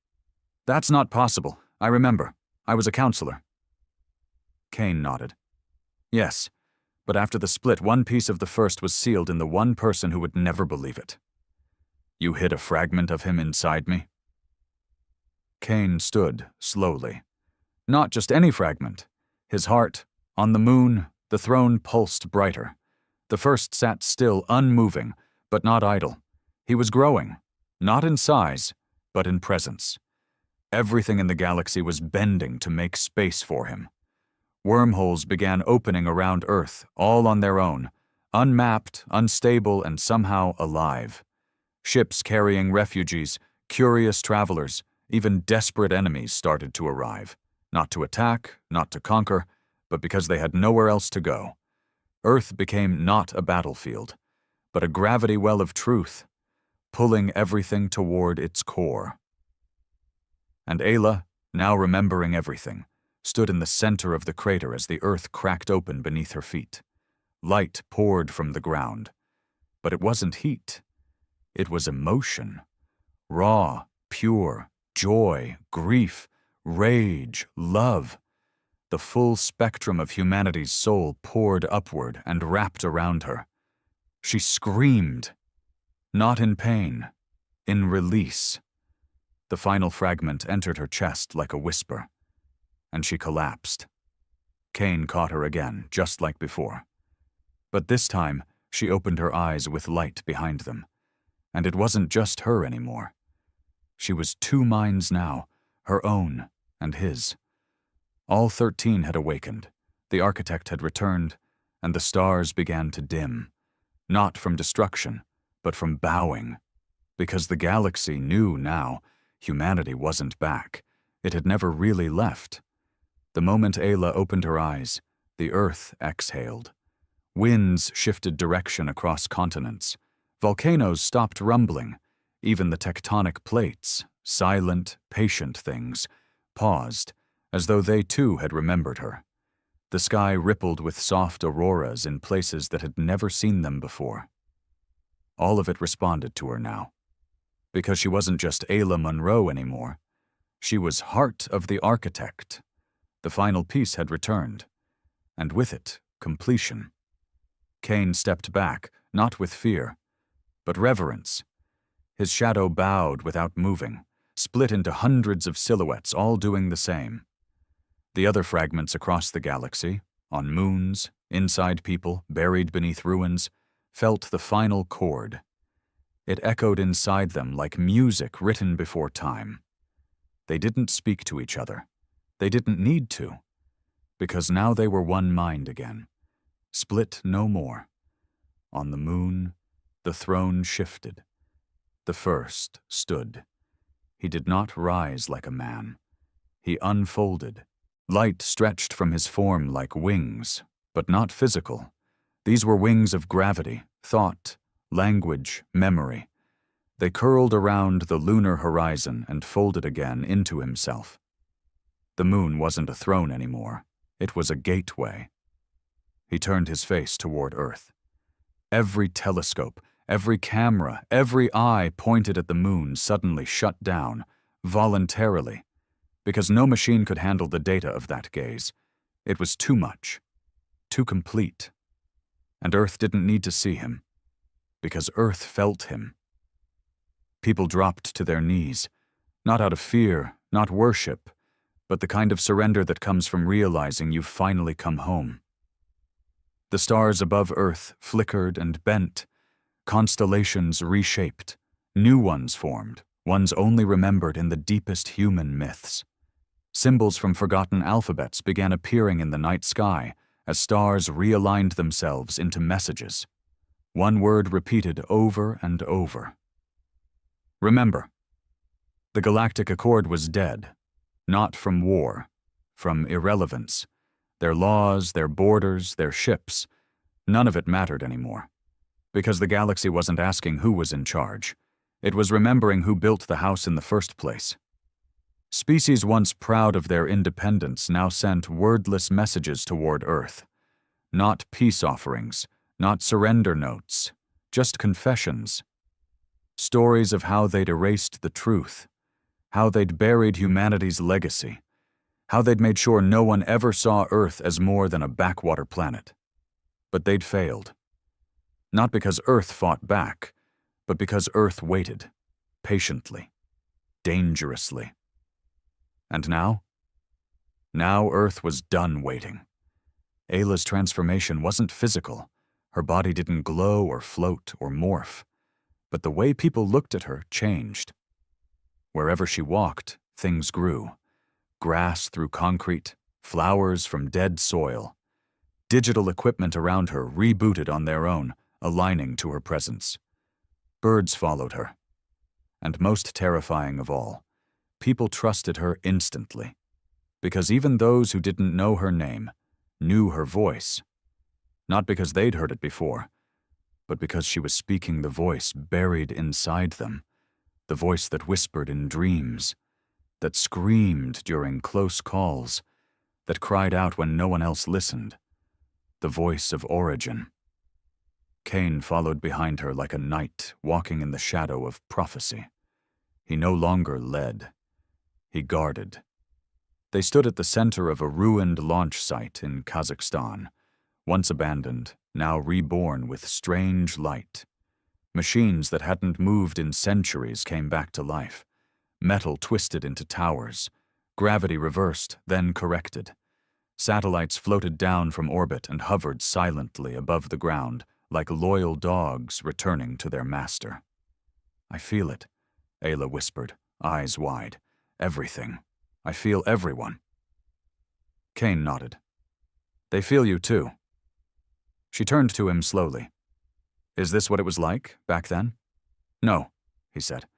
That's not possible. I remember. I was a counselor. Kane nodded. Yes, but after the split, one piece of the First was sealed in the one person who would never believe it. You hid a fragment of him inside me? Kane stood slowly. Not just any fragment. His heart, on the moon, the throne pulsed brighter. The First sat still, unmoving, but not idle. He was growing, not in size, but in presence. Everything in the galaxy was bending to make space for him. Wormholes began opening around Earth, all on their own, unmapped, unstable, and somehow alive. Ships carrying refugees, curious travelers, even desperate enemies started to arrive, not to attack, not to conquer, but because they had nowhere else to go. Earth became not a battlefield, but a gravity well of truth, pulling everything toward its core. And Ayla, now remembering everything, stood in the center of the crater as the Earth cracked open beneath her feet. Light poured from the ground, but it wasn't heat. It was emotion. Raw, pure, joy, grief, rage, love. The full spectrum of humanity's soul poured upward and wrapped around her. She screamed, not in pain, in release. The final fragment entered her chest like a whisper, and she collapsed. Kane caught her again, just like before. But this time, she opened her eyes with light behind them. And it wasn't just her anymore. She was two minds now, her own and his. All 13 had awakened, the architect had returned, and the stars began to dim. Not from destruction, but from bowing. Because the galaxy knew now humanity wasn't back. It had never really left. The moment Ayla opened her eyes, the Earth exhaled. Winds shifted direction across continents. Volcanoes stopped rumbling. Even the tectonic plates, silent, patient things, paused, as though they too had remembered her. The sky rippled with soft auroras in places that had never seen them before. All of it responded to her now. Because she wasn't just Ayla Munro anymore. She was heart of the architect. The final piece had returned. And with it, completion. Kane stepped back, not with fear, but reverence. His shadow bowed without moving, split into hundreds of silhouettes, all doing the same. The other fragments across the galaxy, on moons, inside people, buried beneath ruins, felt the final chord. It echoed inside them like music written before time. They didn't speak to each other. They didn't need to, because now they were one mind again. Split no more. On the moon, the throne shifted. The first stood. He did not rise like a man. He unfolded. Light stretched from his form like wings, but not physical. These were wings of gravity, thought, language, memory. They curled around the lunar horizon and folded again into himself. The moon wasn't a throne anymore. It was a gateway. He turned his face toward Earth. Every telescope, every camera, every eye pointed at the moon suddenly shut down, voluntarily, because no machine could handle the data of that gaze. It was too much, too complete. And Earth didn't need to see him, because Earth felt him. People dropped to their knees, not out of fear, not worship, but the kind of surrender that comes from realizing you've finally come home. The stars above Earth flickered and bent, constellations reshaped, new ones formed, ones only remembered in the deepest human myths. Symbols from forgotten alphabets began appearing in the night sky as stars realigned themselves into messages. One word repeated over and over. Remember, the Galactic Accord was dead, not from war, from irrelevance. Their laws, their borders, their ships, none of it mattered anymore. Because the galaxy wasn't asking who was in charge. It was remembering who built the house in the first place. Species once proud of their independence now sent wordless messages toward Earth. Not peace offerings, not surrender notes, just confessions. Stories of how they'd erased the truth, how they'd buried humanity's legacy, how they'd made sure no one ever saw Earth as more than a backwater planet. But they'd failed. Not because Earth fought back, but because Earth waited, patiently, dangerously. And now? Now Earth was done waiting. Ayla's transformation wasn't physical. Her body didn't glow or float or morph. But the way people looked at her changed. Wherever she walked, things grew. Grass through concrete, flowers from dead soil. Digital equipment around her rebooted on their own, aligning to her presence. Birds followed her. And most terrifying of all, people trusted her instantly. Because even those who didn't know her name knew her voice. Not because they'd heard it before, but because she was speaking the voice buried inside them, the voice that whispered in dreams, that screamed during close calls, that cried out when no one else listened, the voice of origin. Kane followed behind her like a knight walking in the shadow of prophecy. He no longer led. He guarded. They stood at the center of a ruined launch site in Kazakhstan, once abandoned, now reborn with strange light. Machines that hadn't moved in centuries came back to life. Metal twisted into towers. Gravity reversed, then corrected. Satellites floated down from orbit and hovered silently above the ground, like loyal dogs returning to their master. "I feel it," Ayla whispered, eyes wide. "Everything. I feel everyone." Kane nodded. "They feel you too." She turned to him slowly. "Is this what it was like, back then?" "No," he said.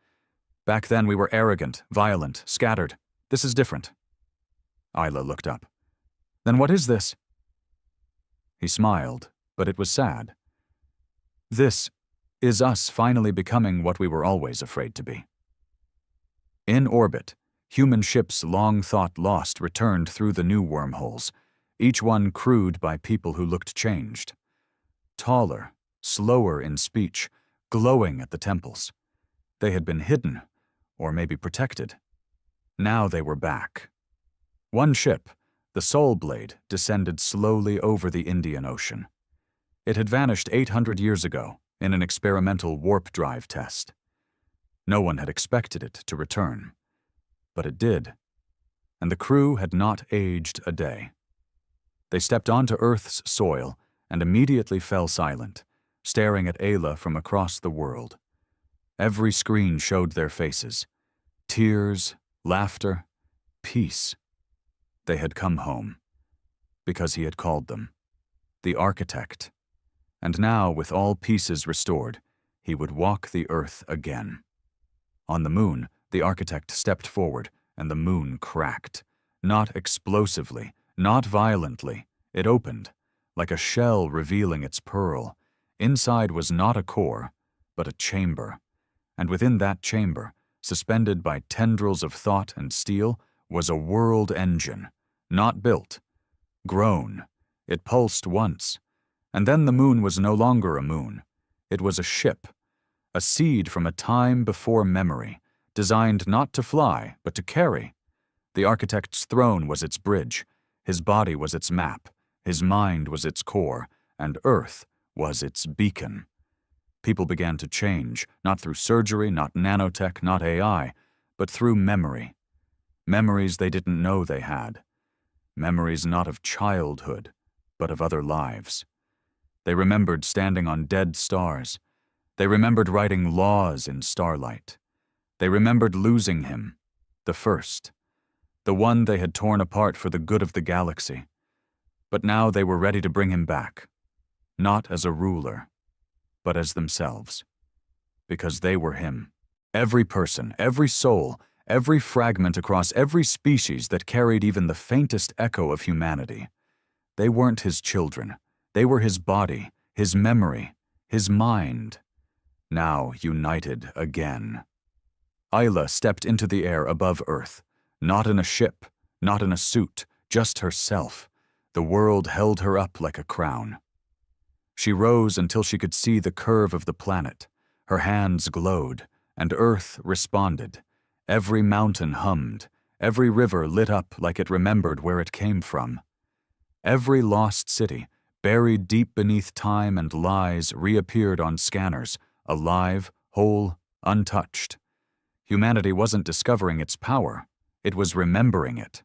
"Back then we were arrogant, violent, scattered. This is different." Ayla looked up. "Then what is this?" He smiled, but it was sad. "This is us finally becoming what we were always afraid to be." In orbit, human ships long thought lost returned through the new wormholes, each one crewed by people who looked changed. Taller, slower in speech, glowing at the temples. They had been hidden, or maybe protected. Now they were back. One ship, the Soul Blade, descended slowly over the Indian Ocean. It had vanished 800 years ago in an experimental warp drive test. No one had expected it to return, but it did, and the crew had not aged a day. They stepped onto Earth's soil and immediately fell silent, staring at Ayla from across the world. Every screen showed their faces. Tears, laughter, peace. They had come home, because he had called them. The architect. And now, with all pieces restored, he would walk the earth again. On the moon, the architect stepped forward, and the moon cracked. Not explosively, not violently. It opened, like a shell revealing its pearl. Inside was not a core, but a chamber. And within that chamber, suspended by tendrils of thought and steel, was a world engine. Not built, grown. It pulsed once. And then the moon was no longer a moon. It was a ship, a seed from a time before memory, designed not to fly, but to carry. The architect's throne was its bridge, his body was its map, his mind was its core, and Earth was its beacon. People began to change, not through surgery, not nanotech, not AI, but through memory. Memories they didn't know they had. Memories not of childhood, but of other lives. They remembered standing on dead stars. They remembered writing laws in starlight. They remembered losing him, the first, the one they had torn apart for the good of the galaxy. But now they were ready to bring him back, not as a ruler, but as themselves, because they were him. Every person, every soul, every fragment across every species that carried even the faintest echo of humanity. They weren't his children. They were his body, his memory, his mind. Now united again. Ayla stepped into the air above Earth, not in a ship, not in a suit, just herself. The world held her up like a crown. She rose until she could see the curve of the planet. Her hands glowed, and Earth responded. Every mountain hummed, every river lit up like it remembered where it came from. Every lost city, buried deep beneath time and lies, reappeared on scanners, alive, whole, untouched. Humanity wasn't discovering its power, it was remembering it.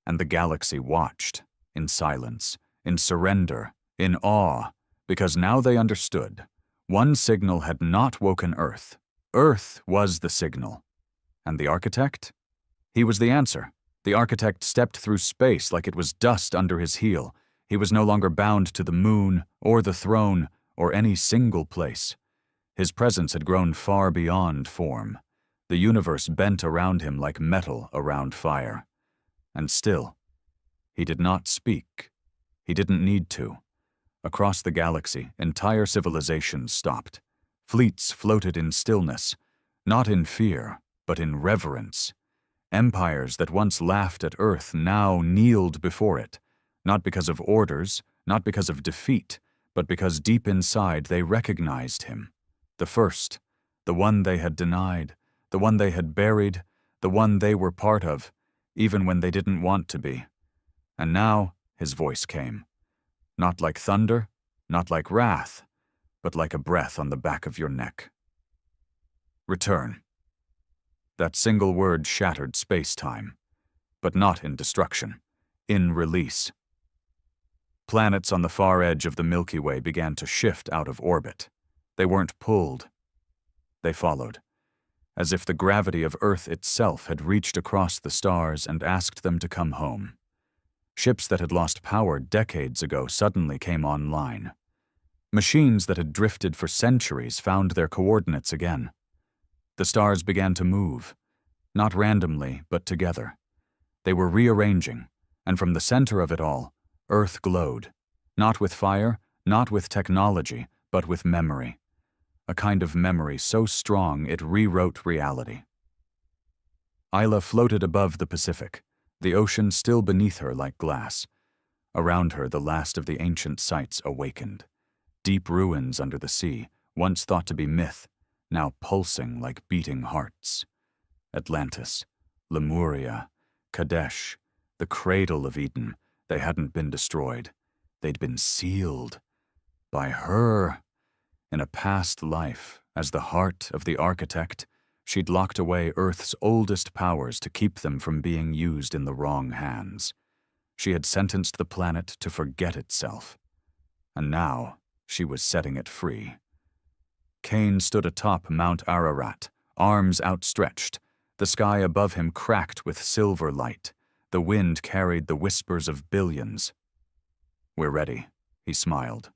And the galaxy watched, in silence, in surrender, in awe, because now they understood. One signal had not woken Earth. Earth was the signal. And the architect? He was the answer. The architect stepped through space like it was dust under his heel. He was no longer bound to the moon, or the throne, or any single place. His presence had grown far beyond form. The universe bent around him like metal around fire. And still, he did not speak. He didn't need to. Across the galaxy, entire civilizations stopped. Fleets floated in stillness, not in fear, but in reverence. Empires that once laughed at Earth now kneeled before it, not because of orders, not because of defeat, but because deep inside they recognized him. The first, the one they had denied, the one they had buried, the one they were part of, even when they didn't want to be. And now his voice came. Not like thunder, not like wrath, but like a breath on the back of your neck. Return. That single word shattered space-time, but not in destruction, in release. Planets on the far edge of the Milky Way began to shift out of orbit. They weren't pulled. They followed, as if the gravity of Earth itself had reached across the stars and asked them to come home. Ships that had lost power decades ago suddenly came online. Machines that had drifted for centuries found their coordinates again. The stars began to move, not randomly, but together. They were rearranging, and from the center of it all, Earth glowed, not with fire, not with technology, but with memory. A kind of memory so strong it rewrote reality. Isla floated above the Pacific, the ocean still beneath her like glass. Around her, the last of the ancient sites awakened. Deep ruins under the sea, once thought to be myth, now pulsing like beating hearts. Atlantis, Lemuria, Kadesh, the cradle of Eden, they hadn't been destroyed. They'd been sealed. By her. In a past life, as the heart of the architect, she'd locked away Earth's oldest powers to keep them from being used in the wrong hands. She had sentenced the planet to forget itself. And now, she was setting it free. Cain stood atop Mount Ararat, arms outstretched. The sky above him cracked with silver light. The wind carried the whispers of billions. "We're ready," he smiled.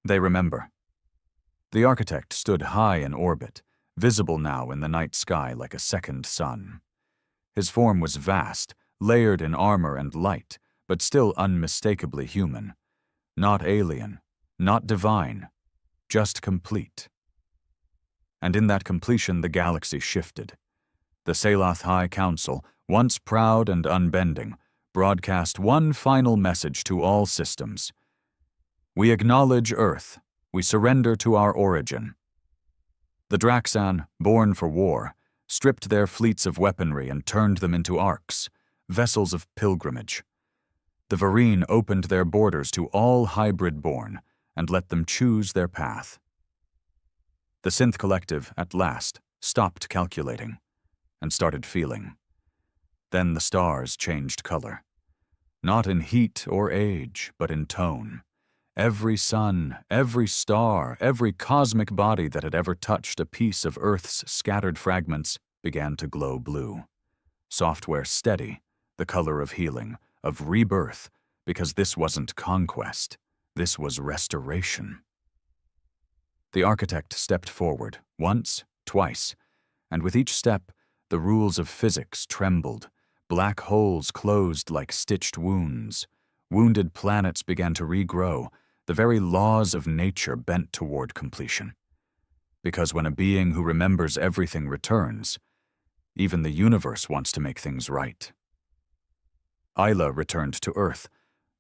They remember. The architect stood high in orbit, visible now in the night sky like a second sun. His form was vast, layered in armor and light, but still unmistakably human. Not alien, not divine, just complete. And in that completion the galaxy shifted. The Selath High Council, once proud and unbending, broadcast one final message to all systems. "We acknowledge Earth. We surrender to our origin." The Draxan, born for war, stripped their fleets of weaponry and turned them into arks, vessels of pilgrimage. The Varine opened their borders to all hybrid-born and let them choose their path. The Synth Collective, at last, stopped calculating and started feeling. Then the stars changed color. Not in heat or age, but in tone. Every sun, every star, every cosmic body that had ever touched a piece of Earth's scattered fragments began to glow blue. Software steady, the color of healing, of rebirth, because this wasn't conquest, this was restoration. The architect stepped forward, once, twice, and with each step, the rules of physics trembled. Black holes closed like stitched wounds. Wounded planets began to regrow. The very laws of nature bent toward completion. Because when a being who remembers everything returns, even the universe wants to make things right. Isla returned to Earth,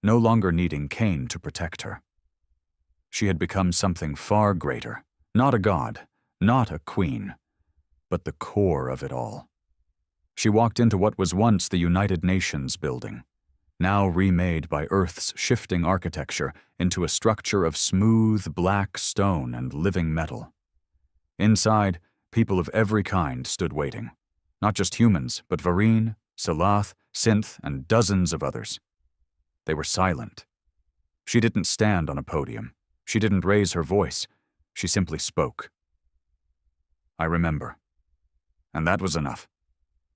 no longer needing Cain to protect her. She had become something far greater, not a god, not a queen, but the core of it all. She walked into what was once the United Nations building, now remade by Earth's shifting architecture into a structure of smooth, black stone and living metal. Inside, people of every kind stood waiting. Not just humans, but Varine, Selath, Synth, and dozens of others. They were silent. She didn't stand on a podium. She didn't raise her voice. She simply spoke. "I remember." And that was enough.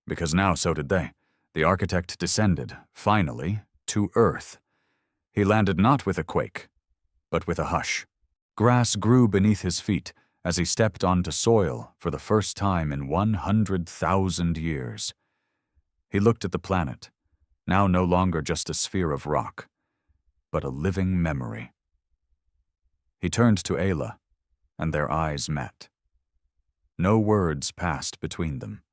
Because now so did they. The architect descended, finally, to Earth. He landed not with a quake, but with a hush. Grass grew beneath his feet as he stepped onto soil for the first time in 100,000 years. He looked at the planet, now no longer just a sphere of rock, but a living memory. He turned to Ayla, and their eyes met. No words passed between them,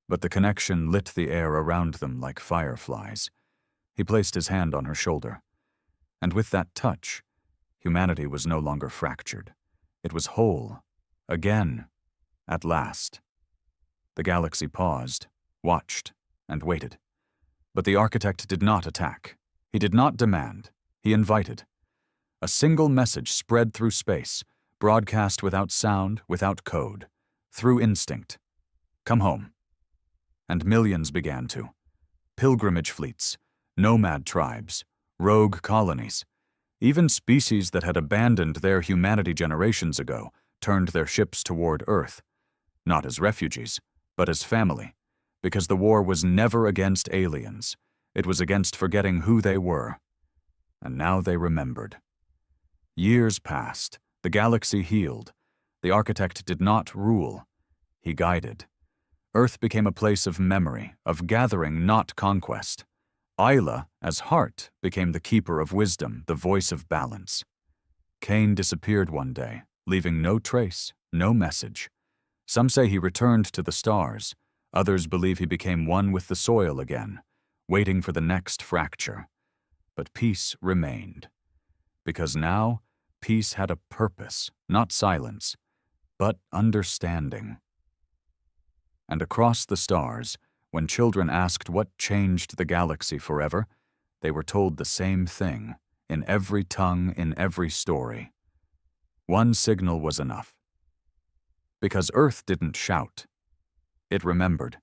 but the connection lit the air around them like fireflies. He placed his hand on her shoulder, and with that touch, humanity was no longer fractured. It was whole, again, at last. The galaxy paused, watched, and waited. But the architect did not attack. He did not demand. He invited. A single message spread through space, broadcast without sound, without code, through instinct. "Come home." And millions began to. Pilgrimage fleets, nomad tribes, rogue colonies. Even species that had abandoned their humanity generations ago turned their ships toward Earth, not as refugees, but as family, because the war was never against aliens. It was against forgetting who they were. And now they remembered. Years passed, the galaxy healed. The architect did not rule, he guided. Earth became a place of memory, of gathering, not conquest. Isla, as heart, became the keeper of wisdom, the voice of balance. Cain disappeared one day, leaving no trace, no message. Some say he returned to the stars. Others believe he became one with the soil again, waiting for the next fracture. But peace remained. Because now, peace had a purpose, not silence, but understanding. And across the stars, when children asked what changed the galaxy forever, they were told the same thing, in every tongue, in every story. One signal was enough. Because Earth didn't shout. It remembered.